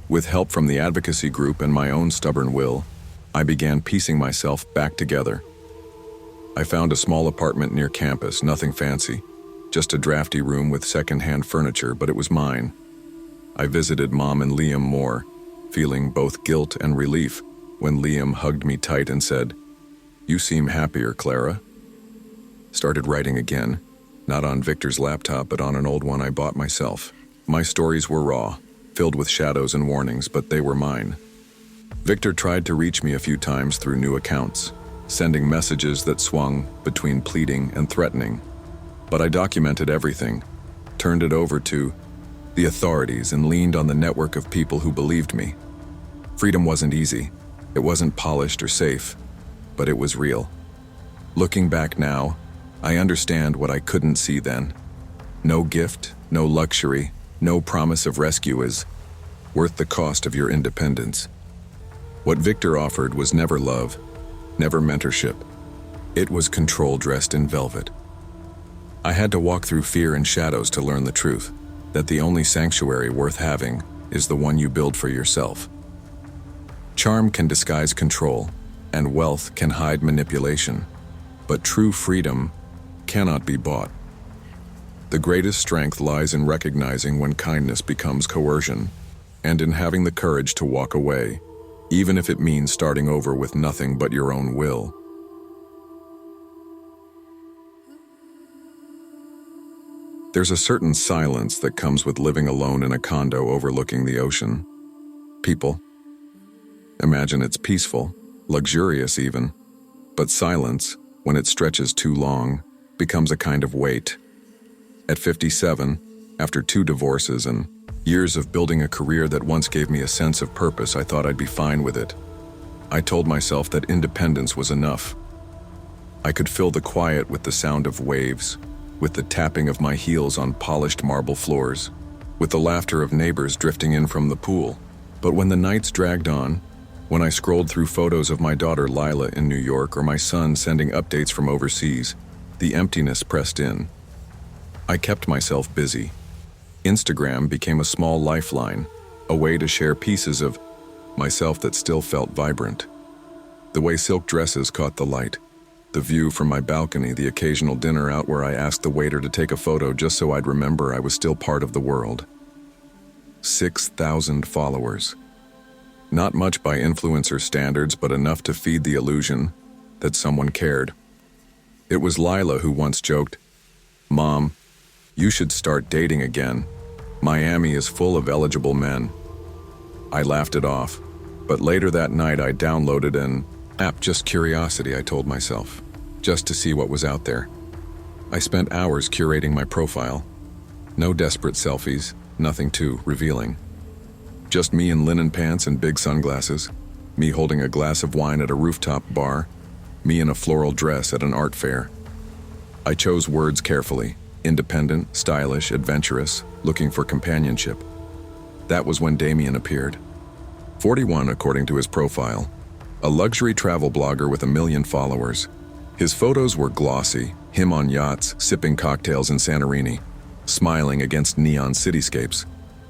with help from the advocacy group and my own stubborn will, I began piecing myself back together. I found a small apartment near campus, nothing fancy, just a drafty room with second-hand furniture, but it was mine. I visited Mom and Liam more, feeling both guilt and relief when Liam hugged me tight and said, "You seem happier, Clara." Started writing again, not on Victor's laptop, but on an old one I bought myself. My stories were raw, filled with shadows and warnings, but they were mine. Victor tried to reach me a few times through new accounts, sending messages that swung between pleading and threatening. But I documented everything, turned it over to the authorities, and leaned on the network of people who believed me. Freedom wasn't easy. It wasn't polished or safe, but it was real. Looking back now, I understand what I couldn't see then. No gift, no luxury, no promise of rescue is worth the cost of your independence. What Victor offered was never love, never mentorship. It was control dressed in velvet. I had to walk through fear and shadows to learn the truth, that the only sanctuary worth having is the one you build for yourself. Charm can disguise control, and wealth can hide manipulation, but true freedom cannot be bought. The greatest strength lies in recognizing when kindness becomes coercion, and in having the courage to walk away, even if it means starting over with nothing but your own will. There's a certain silence that comes with living alone in a condo overlooking the ocean. People imagine it's peaceful, luxurious even, but silence, when it stretches too long, becomes a kind of weight. At 57, after 2 divorces and years of building a career that once gave me a sense of purpose, I thought I'd be fine with it. I told myself that independence was enough. I could fill the quiet with the sound of waves, with the tapping of my heels on polished marble floors, with the laughter of neighbors drifting in from the pool. But when the nights dragged on, when I scrolled through photos of my daughter Lila in New York or my son sending updates from overseas, the emptiness pressed in. I kept myself busy. Instagram became a small lifeline, a way to share pieces of myself that still felt vibrant. The way silk dresses caught the light, the view from my balcony, the occasional dinner out where I asked the waiter to take a photo just so I'd remember I was still part of the world. 6,000 followers. Not much by influencer standards, but enough to feed the illusion that someone cared. It was Lila who once joked, "Mom, you should start dating again. Miami is full of eligible men." I laughed it off, but later that night I downloaded an app, just curiosity, I told myself, just to see what was out there. I spent hours curating my profile. No desperate selfies, nothing too revealing. Just me in linen pants and big sunglasses, me holding a glass of wine at a rooftop bar, me in a floral dress at an art fair. I chose words carefully: independent, stylish, adventurous, looking for companionship. That was when Damien appeared. 41 according to his profile, a luxury travel blogger with 1 million followers. His photos were glossy, him on yachts, sipping cocktails in Santorini, smiling against neon cityscapes.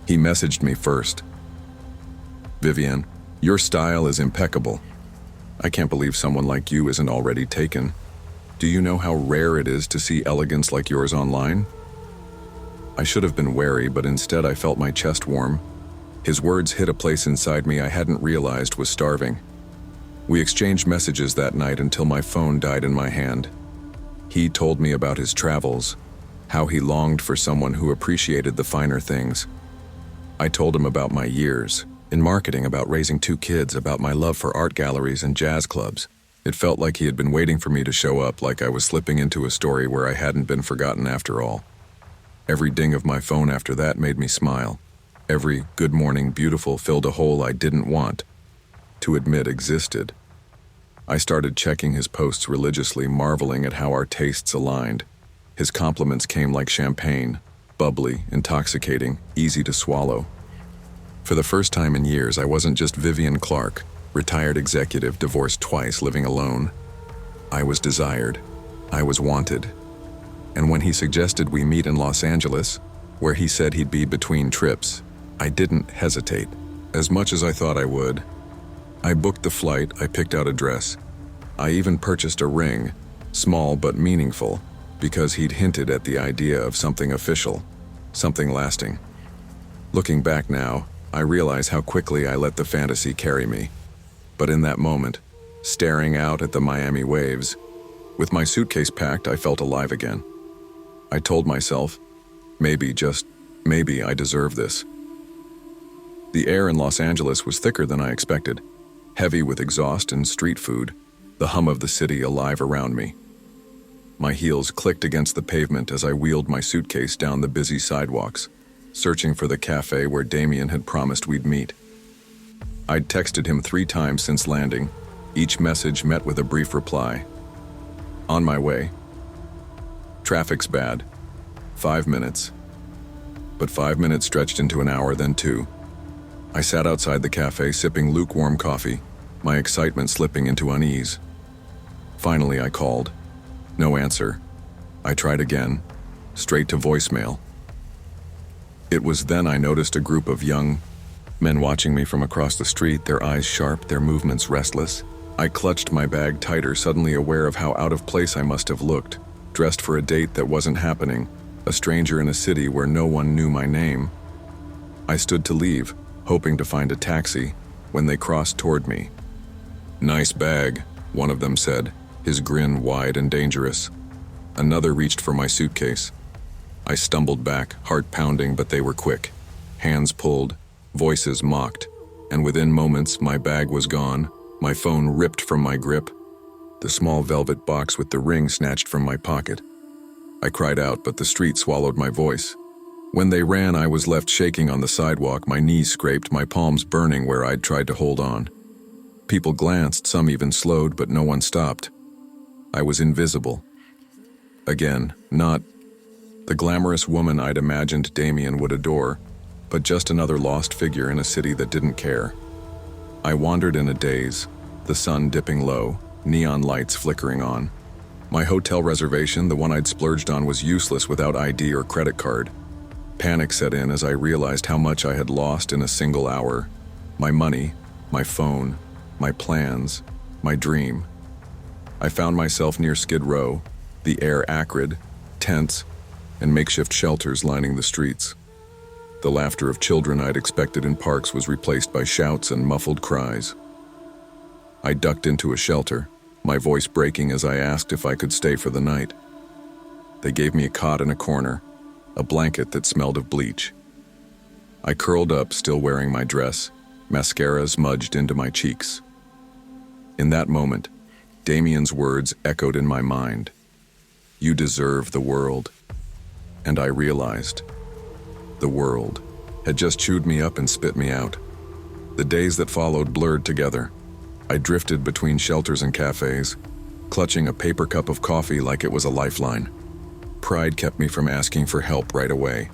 He messaged me first. "Vivian, your style is impeccable. I can't believe someone like you isn't already taken. Do you know how rare it is to see elegance like yours online?" I should have been wary, but instead I felt my chest warm. His words hit a place inside me I hadn't realized was starving. We exchanged messages that night until my phone died in my hand. He told me about his travels, how he longed for someone who appreciated the finer things. I told him about my years in marketing, about raising 2 kids, about my love for art galleries and jazz clubs. It felt like he had been waiting for me to show up, like I was slipping into a story where I hadn't been forgotten after all. Every ding of my phone after that made me smile. Every "good morning, beautiful" filled a hole I didn't want to admit existed. I started checking his posts religiously, marveling at how our tastes aligned. His compliments came like champagne, bubbly, intoxicating, easy to swallow. For the first time in years, I wasn't just Vivian Clark, retired executive, divorced twice, living alone. I was desired. I was wanted. And when he suggested we meet in Los Angeles, where he said he'd be between trips, I didn't hesitate, as much as I thought I would. I booked the flight, I picked out a dress. I even purchased a ring, small but meaningful, because he'd hinted at the idea of something official, something lasting. Looking back now, I realize how quickly I let the fantasy carry me. But in that moment, staring out at the Miami waves, with my suitcase packed, I felt alive again. I told myself, maybe, just maybe, I deserve this. The air in Los Angeles was thicker than I expected, heavy with exhaust and street food, the hum of the city alive around me. My heels clicked against the pavement as I wheeled my suitcase down the busy sidewalks, searching for the cafe where Damien had promised we'd meet. I'd texted him 3 times since landing, each message met with a brief reply. On my way. Traffic's bad. 5 minutes. But 5 minutes stretched into an hour, then 2. I sat outside the cafe sipping lukewarm coffee, my excitement slipping into unease. Finally, I called. No answer. I tried again, straight to voicemail. It was then I noticed a group of young Men watching me from across the street, their eyes sharp, their movements restless. I clutched my bag tighter, suddenly aware of how out of place I must have looked, dressed for a date that wasn't happening, a stranger in a city where no one knew my name. I stood to leave, hoping to find a taxi, when they crossed toward me. "Nice bag," one of them said, his grin wide and dangerous. Another reached for my suitcase. I stumbled back, heart pounding, but they were quick. Hands pulled, voices mocked, and within moments my bag was gone, my phone ripped from my grip, the small velvet box with the ring snatched from my pocket. I cried out, but the street swallowed my voice. When they ran, I was left shaking on the sidewalk, my knees scraped, my palms burning where I'd tried to hold on. People glanced, some even slowed, but no one stopped. I was invisible. Again, not the glamorous woman I'd imagined Damien would adore, but just another lost figure in a city that didn't care. I wandered in a daze, the sun dipping low, neon lights flickering on. My hotel reservation, the one I'd splurged on, was useless without ID or credit card. Panic set in as I realized how much I had lost in a single hour. My money, my phone, my plans, my dream. I found myself near Skid Row, the air acrid, tense, and makeshift shelters lining the streets. The laughter of children I'd expected in parks was replaced by shouts and muffled cries. I ducked into a shelter, my voice breaking as I asked if I could stay for the night. They gave me a cot in a corner, a blanket that smelled of bleach. I curled up, still wearing my dress, mascara smudged into my cheeks. In that moment, Damien's words echoed in my mind. "You deserve the world." And I realized the world had just chewed me up and spit me out. The days that followed blurred together. I drifted between shelters and cafes, clutching a paper cup of coffee like it was a lifeline. Pride kept me from asking for help right away.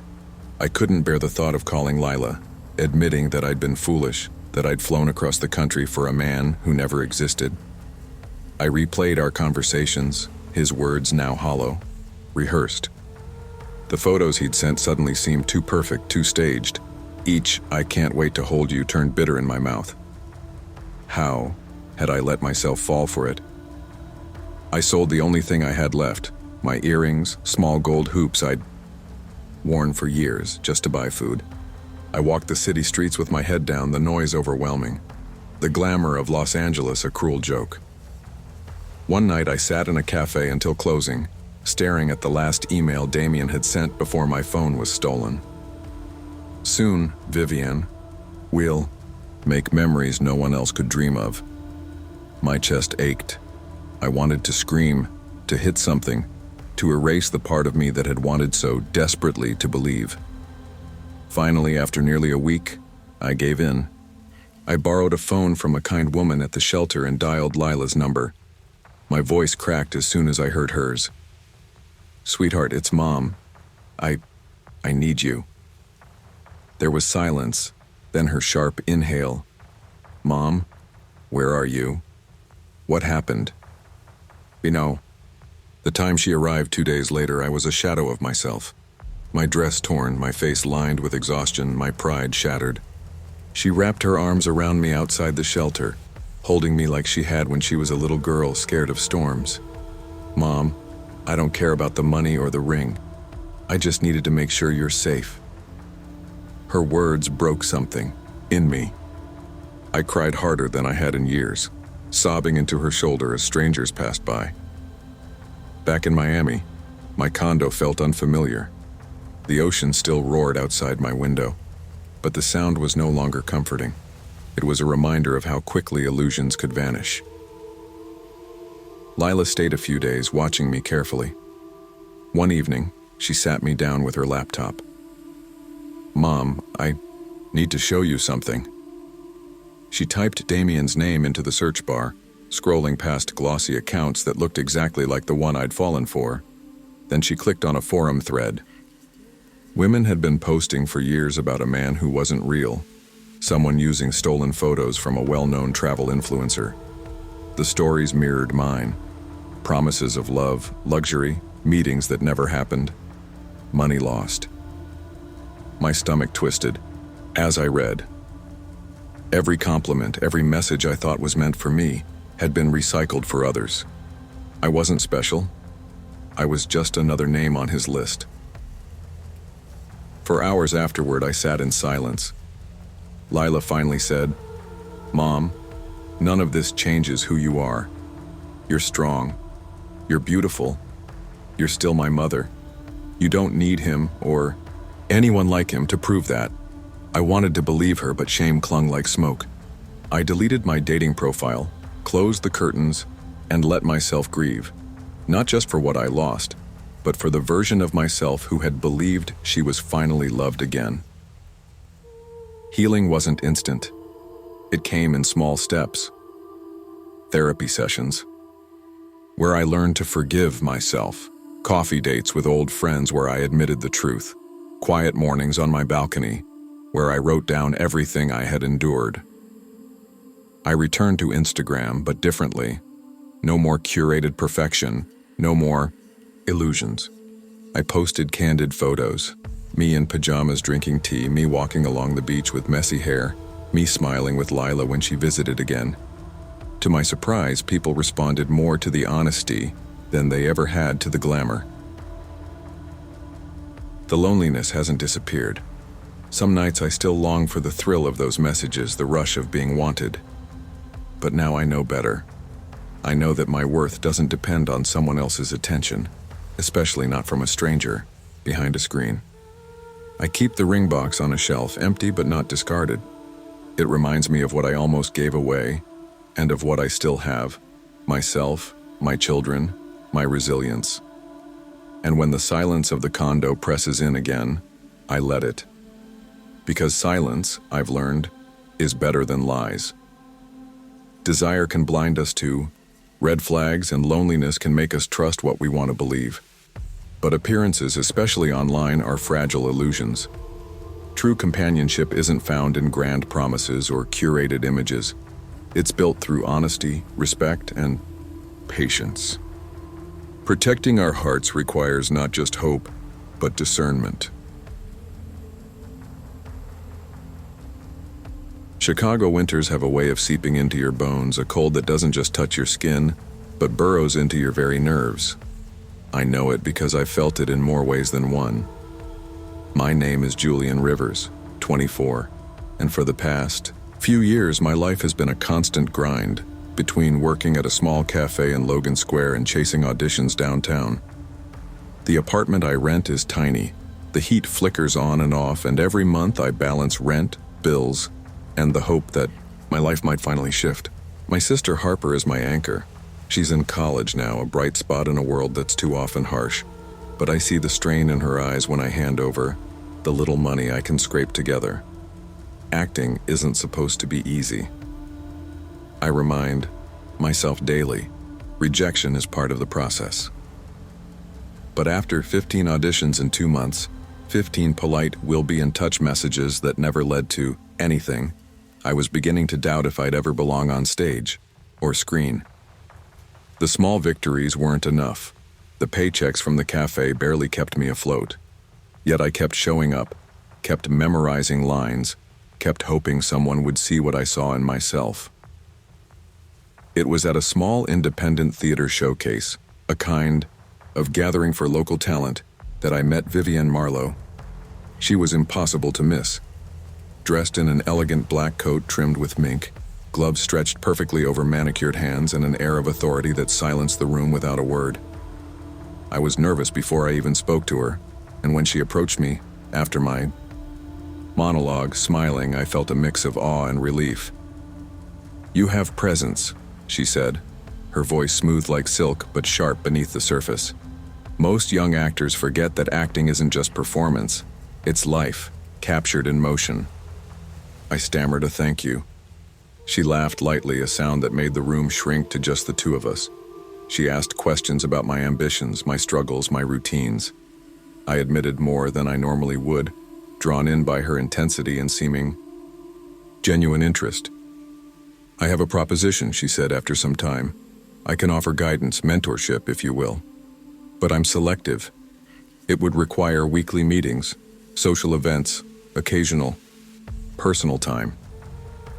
I couldn't bear the thought of calling Lila, admitting that I'd been foolish, that I'd flown across the country for a man who never existed. I replayed our conversations, his words now hollow, rehearsed. The photos he'd sent suddenly seemed too perfect, too staged. Each "I can't wait to hold you" turned bitter in my mouth. How had I let myself fall for it? I sold the only thing I had left, my earrings, small gold hoops I'd worn for years just to buy food. I walked the city streets with my head down, the noise overwhelming. The glamour of Los Angeles a cruel joke. One night I sat in a cafe until closing, staring at the last email Damien had sent before my phone was stolen. "Soon, Vivienne, we'll make memories no one else could dream of." My chest ached. I wanted to scream, to hit something, to erase the part of me that had wanted so desperately to believe. Finally, after nearly a week, I gave in. I borrowed a phone from a kind woman at the shelter and dialed Lila's number. My voice cracked as soon as I heard hers. "Sweetheart, it's Mom. I need you." There was silence, then her sharp inhale. "Mom, where are you? What happened?" The time she arrived 2 days later, I was a shadow of myself. My dress torn, my face lined with exhaustion, my pride shattered. She wrapped her arms around me outside the shelter, holding me like she had when she was a little girl scared of storms. "Mom, I don't care about the money or the ring. I just needed to make sure you're safe." Her words broke something in me. I cried harder than I had in years, sobbing into her shoulder as strangers passed by. Back in Miami, my condo felt unfamiliar. The ocean still roared outside my window, but the sound was no longer comforting. It was a reminder of how quickly illusions could vanish. Lila stayed a few days, watching me carefully. One evening, she sat me down with her laptop. "Mom, I need to show you something." She typed Damien's name into the search bar, scrolling past glossy accounts that looked exactly like the one I'd fallen for. Then she clicked on a forum thread. Women had been posting for years about a man who wasn't real, someone using stolen photos from a well-known travel influencer. The stories mirrored mine. Promises of love, luxury, meetings that never happened, money lost. My stomach twisted. As I read, Every compliment, every message I thought was meant for me, had been recycled for others. I wasn't special. I was just another name on his list. For hours afterward, I sat in silence. Lila finally said, "Mom, none of this changes who you are. You're strong. You're beautiful. You're still my mother. You don't need him or anyone like him to prove that." I wanted to believe her, but shame clung like smoke. I deleted my dating profile, closed the curtains, and let myself grieve, not just for what I lost, but for the version of myself who had believed she was finally loved again. Healing wasn't instant. It came in small steps. Therapy sessions, where I learned to forgive myself, coffee dates with old friends where I admitted the truth, quiet mornings on my balcony, where I wrote down everything I had endured. I returned to Instagram, but differently. No more curated perfection, no more illusions. I posted candid photos, me in pajamas drinking tea, me walking along the beach with messy hair, me smiling with Lila when she visited again. To my surprise, people responded more to the honesty than they ever had to the glamour. The loneliness hasn't disappeared. Some nights I still long for the thrill of those messages, the rush of being wanted. But now I know better. I know that my worth doesn't depend on someone else's attention, especially not from a stranger behind a screen. I keep the ring box on a shelf, empty but not discarded. It reminds me of what I almost gave away and of what I still have: myself, my children, my resilience. And when the silence of the condo presses in again, I let it. Because silence, I've learned, is better than lies. Desire can blind us to red flags, and loneliness can make us trust what we want to believe. But appearances, especially online, are fragile illusions. True companionship isn't found in grand promises or curated images. It's built through honesty, respect, and patience. Protecting our hearts requires not just hope, but discernment. Chicago winters have a way of seeping into your bones, a cold that doesn't just touch your skin, but burrows into your very nerves. I know it because I've felt it in more ways than one. My name is Julian Rivers, 24, and for the past few years my life has been a constant grind, between working at a small cafe in Logan Square and chasing auditions downtown. The apartment I rent is tiny. The heat flickers on and off, and every month I balance rent, bills, and the hope that my life might finally shift. My sister Harper is my anchor. She's in college now, a bright spot in a world that's too often harsh. But I see the strain in her eyes when I hand over the little money I can scrape together. Acting isn't supposed to be easy. I remind myself daily, rejection is part of the process. But after 15 auditions in 2 months, 15 polite we'll-be-in-touch messages that never led to anything, I was beginning to doubt if I'd ever belong on stage or screen. The small victories weren't enough. The paychecks from the cafe barely kept me afloat. Yet I kept showing up, kept memorizing lines, kept hoping someone would see what I saw in myself. It was at a small independent theater showcase, a kind of gathering for local talent, that I met Vivienne Marlowe. She was impossible to miss. Dressed in an elegant black coat trimmed with mink, gloves stretched perfectly over manicured hands, and an air of authority that silenced the room without a word. I was nervous before I even spoke to her, and when she approached me, after my monologue, smiling, I felt a mix of awe and relief. "You have presence," she said, her voice smooth like silk but sharp beneath the surface. Most young actors forget that acting isn't just performance, it's life, captured in motion. I stammered a thank you. She laughed lightly, a sound that made the room shrink to just the two of us. She asked questions about my ambitions, my struggles, my routines. I admitted more than I normally would, drawn in by her intensity and seeming genuine interest. "I have a proposition," she said after some time. "I can offer guidance, mentorship, if you will. But I'm selective. It would require weekly meetings, social events, occasional, personal time."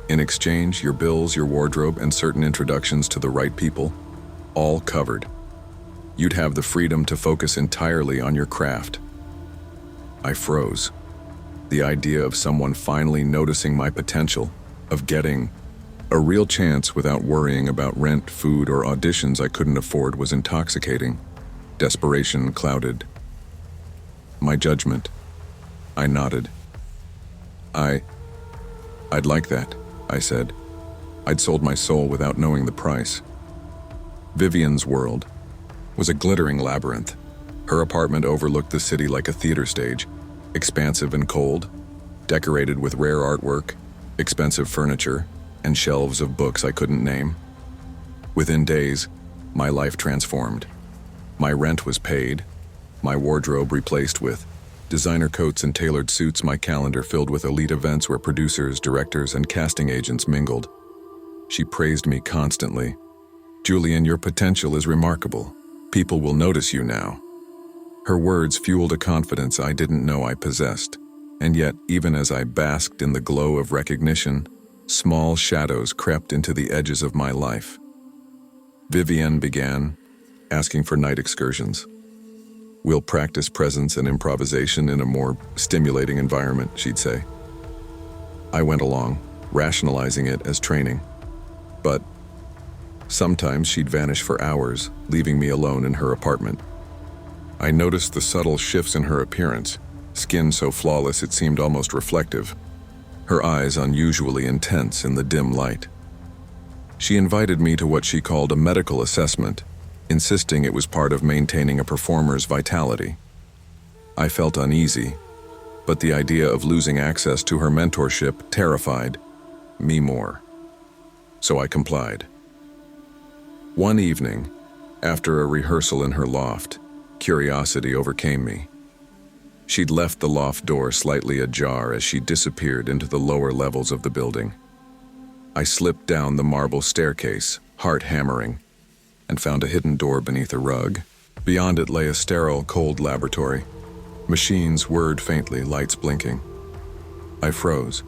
In exchange, your bills, your wardrobe, and certain introductions to the right people, all covered. You'd have the freedom to focus entirely on your craft. I froze. The idea of someone finally noticing my potential, of getting a real chance without worrying about rent, food, or auditions I couldn't afford was intoxicating. Desperation clouded my judgment. I nodded. I'd like that, I said. I'd sold my soul without knowing the price. Vivian's world was a glittering labyrinth. Her apartment overlooked the city like a theater stage, expansive and cold, decorated with rare artwork, expensive furniture, and shelves of books I couldn't name. Within days, my life transformed. My rent was paid, my wardrobe replaced with designer coats and tailored suits, my calendar filled with elite events where producers, directors, and casting agents mingled. She praised me constantly. "Julian, your potential is remarkable. People will notice you now." Her words fueled a confidence I didn't know I possessed. And yet, even as I basked in the glow of recognition, small shadows crept into the edges of my life. Vivian began asking for night excursions. "We'll practice presence and improvisation in a more stimulating environment," she'd say. I went along, rationalizing it as training. But sometimes she'd vanish for hours, leaving me alone in her apartment. I noticed the subtle shifts in her appearance, skin so flawless it seemed almost reflective, her eyes unusually intense in the dim light. She invited me to what she called a medical assessment, insisting it was part of maintaining a performer's vitality. I felt uneasy, but the idea of losing access to her mentorship terrified me more. So I complied. One evening, after a rehearsal in her loft, curiosity overcame me. She'd left the loft door slightly ajar as she disappeared into the lower levels of the building. I slipped down the marble staircase, heart hammering, and found a hidden door beneath a rug. Beyond it lay a sterile, cold laboratory. Machines whirred faintly, lights blinking. I froze.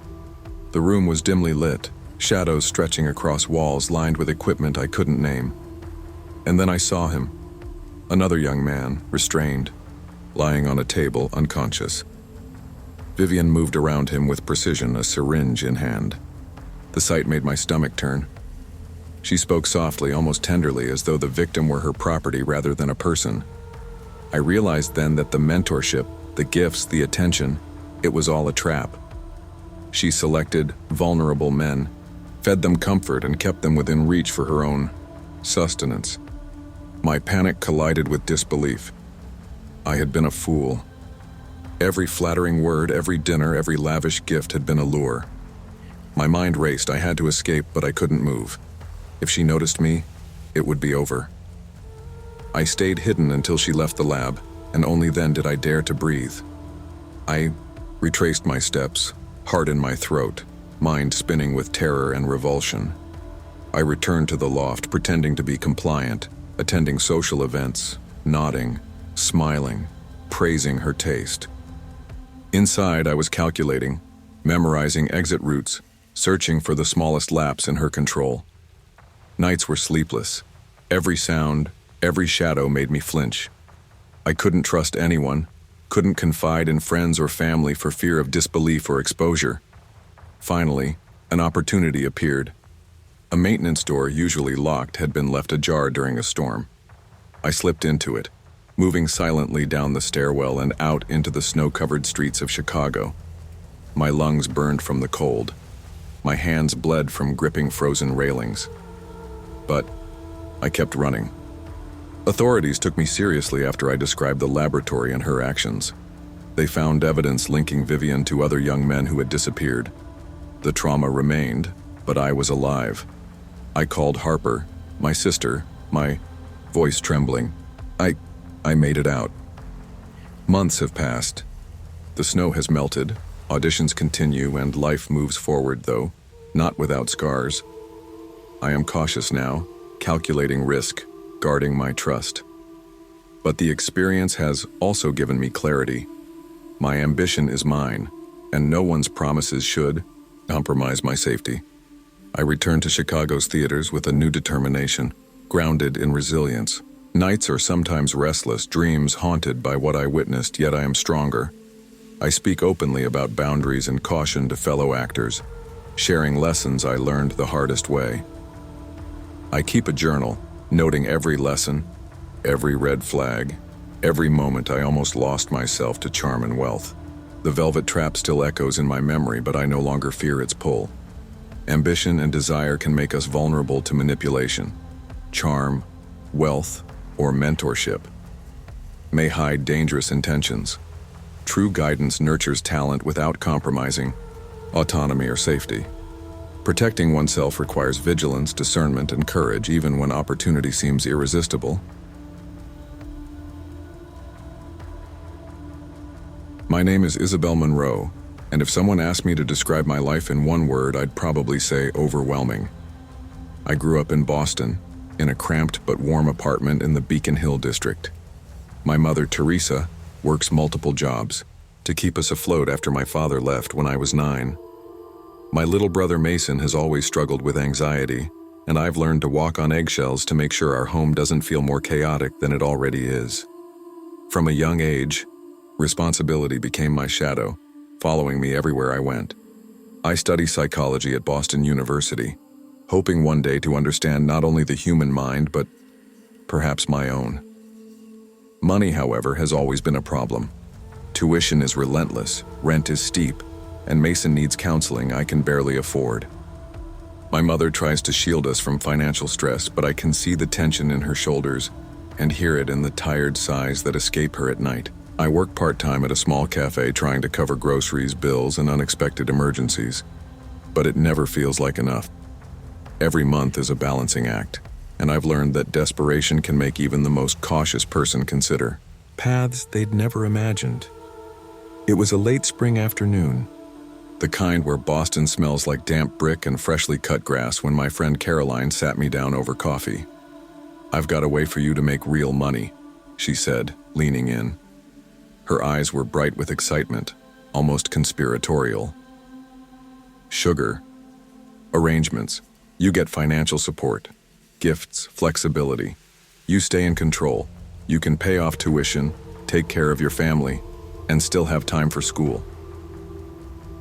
The room was dimly lit, shadows stretching across walls lined with equipment I couldn't name. And then I saw him. Another young man, restrained, lying on a table, unconscious. Vivian moved around him with precision, a syringe in hand. The sight made my stomach turn. She spoke softly, almost tenderly, as though the victim were her property rather than a person. I realized then that the mentorship, the gifts, the attention, it was all a trap. She selected vulnerable men, fed them comfort, and kept them within reach for her own sustenance. My panic collided with disbelief. I had been a fool. Every flattering word, every dinner, every lavish gift had been a lure. My mind raced. I had to escape, but I couldn't move. If she noticed me, it would be over. I stayed hidden until she left the lab, and only then did I dare to breathe. I retraced my steps, heart in my throat, mind spinning with terror and revulsion. I returned to the loft, pretending to be compliant, attending social events, nodding, smiling, praising her taste. Inside, I was calculating, memorizing exit routes, searching for the smallest lapse in her control. Nights were sleepless. Every sound, every shadow made me flinch. I couldn't trust anyone, couldn't confide in friends or family for fear of disbelief or exposure. Finally, an opportunity appeared. A maintenance door, usually locked, had been left ajar during a storm. I slipped into it, moving silently down the stairwell and out into the snow-covered streets of Chicago. My lungs burned from the cold. My hands bled from gripping frozen railings. But I kept running. Authorities took me seriously after I described the laboratory and her actions. They found evidence linking Vivian to other young men who had disappeared. The trauma remained, but I was alive. I called Harper, my sister, my voice trembling. I made it out. Months have passed. The snow has melted, auditions continue, and life moves forward, though not without scars. I am cautious now, calculating risk, guarding my trust. But the experience has also given me clarity. My ambition is mine, and no one's promises should compromise my safety. I returned to Chicago's theaters with a new determination, grounded in resilience. Nights are sometimes restless, dreams haunted by what I witnessed, yet I am stronger. I speak openly about boundaries and caution to fellow actors, sharing lessons I learned the hardest way. I keep a journal, noting every lesson, every red flag, every moment I almost lost myself to charm and wealth. The velvet trap still echoes in my memory, but I no longer fear its pull. Ambition and desire can make us vulnerable to manipulation. Charm, wealth, or mentorship may hide dangerous intentions. True guidance nurtures talent without compromising autonomy or safety. Protecting oneself requires vigilance, discernment, and courage, even when opportunity seems irresistible. My name is Isabel Monroe, and if someone asked me to describe my life in one word, I'd probably say overwhelming. I grew up in Boston, in a cramped but warm apartment in the Beacon Hill district. My mother, Teresa, works multiple jobs to keep us afloat after my father left when I was 9. My little brother Mason has always struggled with anxiety, and I've learned to walk on eggshells to make sure our home doesn't feel more chaotic than it already is. From a young age, responsibility became my shadow, following me everywhere I went. I study psychology at Boston University, hoping one day to understand not only the human mind, but perhaps my own. Money, however, has always been a problem. Tuition is relentless, rent is steep, and Mason needs counseling I can barely afford. My mother tries to shield us from financial stress, but I can see the tension in her shoulders and hear it in the tired sighs that escape her at night. I work part-time at a small cafe trying to cover groceries, bills, and unexpected emergencies, but it never feels like enough. Every month is a balancing act, and I've learned that desperation can make even the most cautious person consider paths they'd never imagined. It was a late spring afternoon, the kind where Boston smells like damp brick and freshly cut grass, when my friend Caroline sat me down over coffee. "I've got a way for you to make real money," she said, leaning in. Her eyes were bright with excitement, almost conspiratorial. "Sugar. Arrangements. You get financial support. Gifts, flexibility. You stay in control. You can pay off tuition, take care of your family, and still have time for school."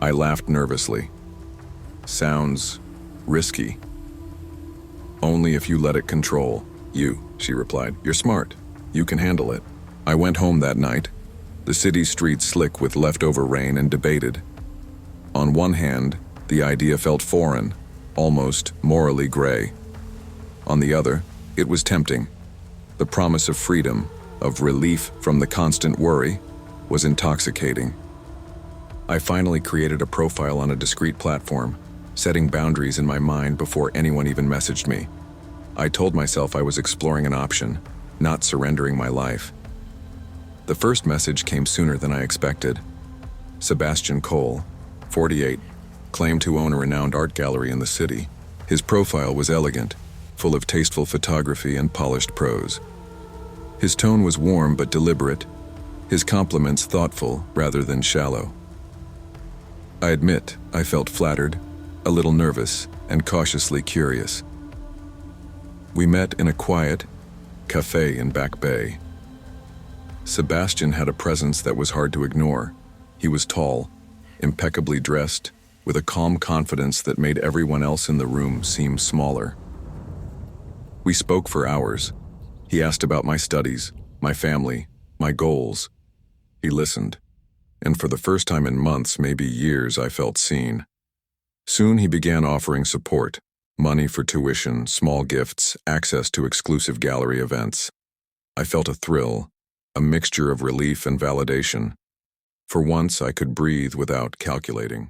I laughed nervously. "Sounds risky." "Only if you let it control you," she replied. "You're smart. You can handle it." I went home that night, the city streets slick with leftover rain, and debated. On one hand, the idea felt foreign, almost morally gray. On the other, it was tempting. The promise of freedom, of relief from the constant worry, was intoxicating. I finally created a profile on a discreet platform, setting boundaries in my mind before anyone even messaged me. I told myself I was exploring an option, not surrendering my life. The first message came sooner than I expected. Sebastian Cole, 48, claimed to own a renowned art gallery in the city. His profile was elegant, full of tasteful photography and polished prose. His tone was warm but deliberate, his compliments thoughtful rather than shallow. I admit I felt flattered, a little nervous, and cautiously curious. We met in a quiet cafe in Back Bay. Sebastian had a presence that was hard to ignore. He was tall, impeccably dressed, with a calm confidence that made everyone else in the room seem smaller. We spoke for hours. He asked about my studies, my family, my goals. He listened, and for the first time in months, maybe years, I felt seen. Soon he began offering support, money for tuition, small gifts, access to exclusive gallery events. I felt a thrill, a mixture of relief and validation. For once, I could breathe without calculating.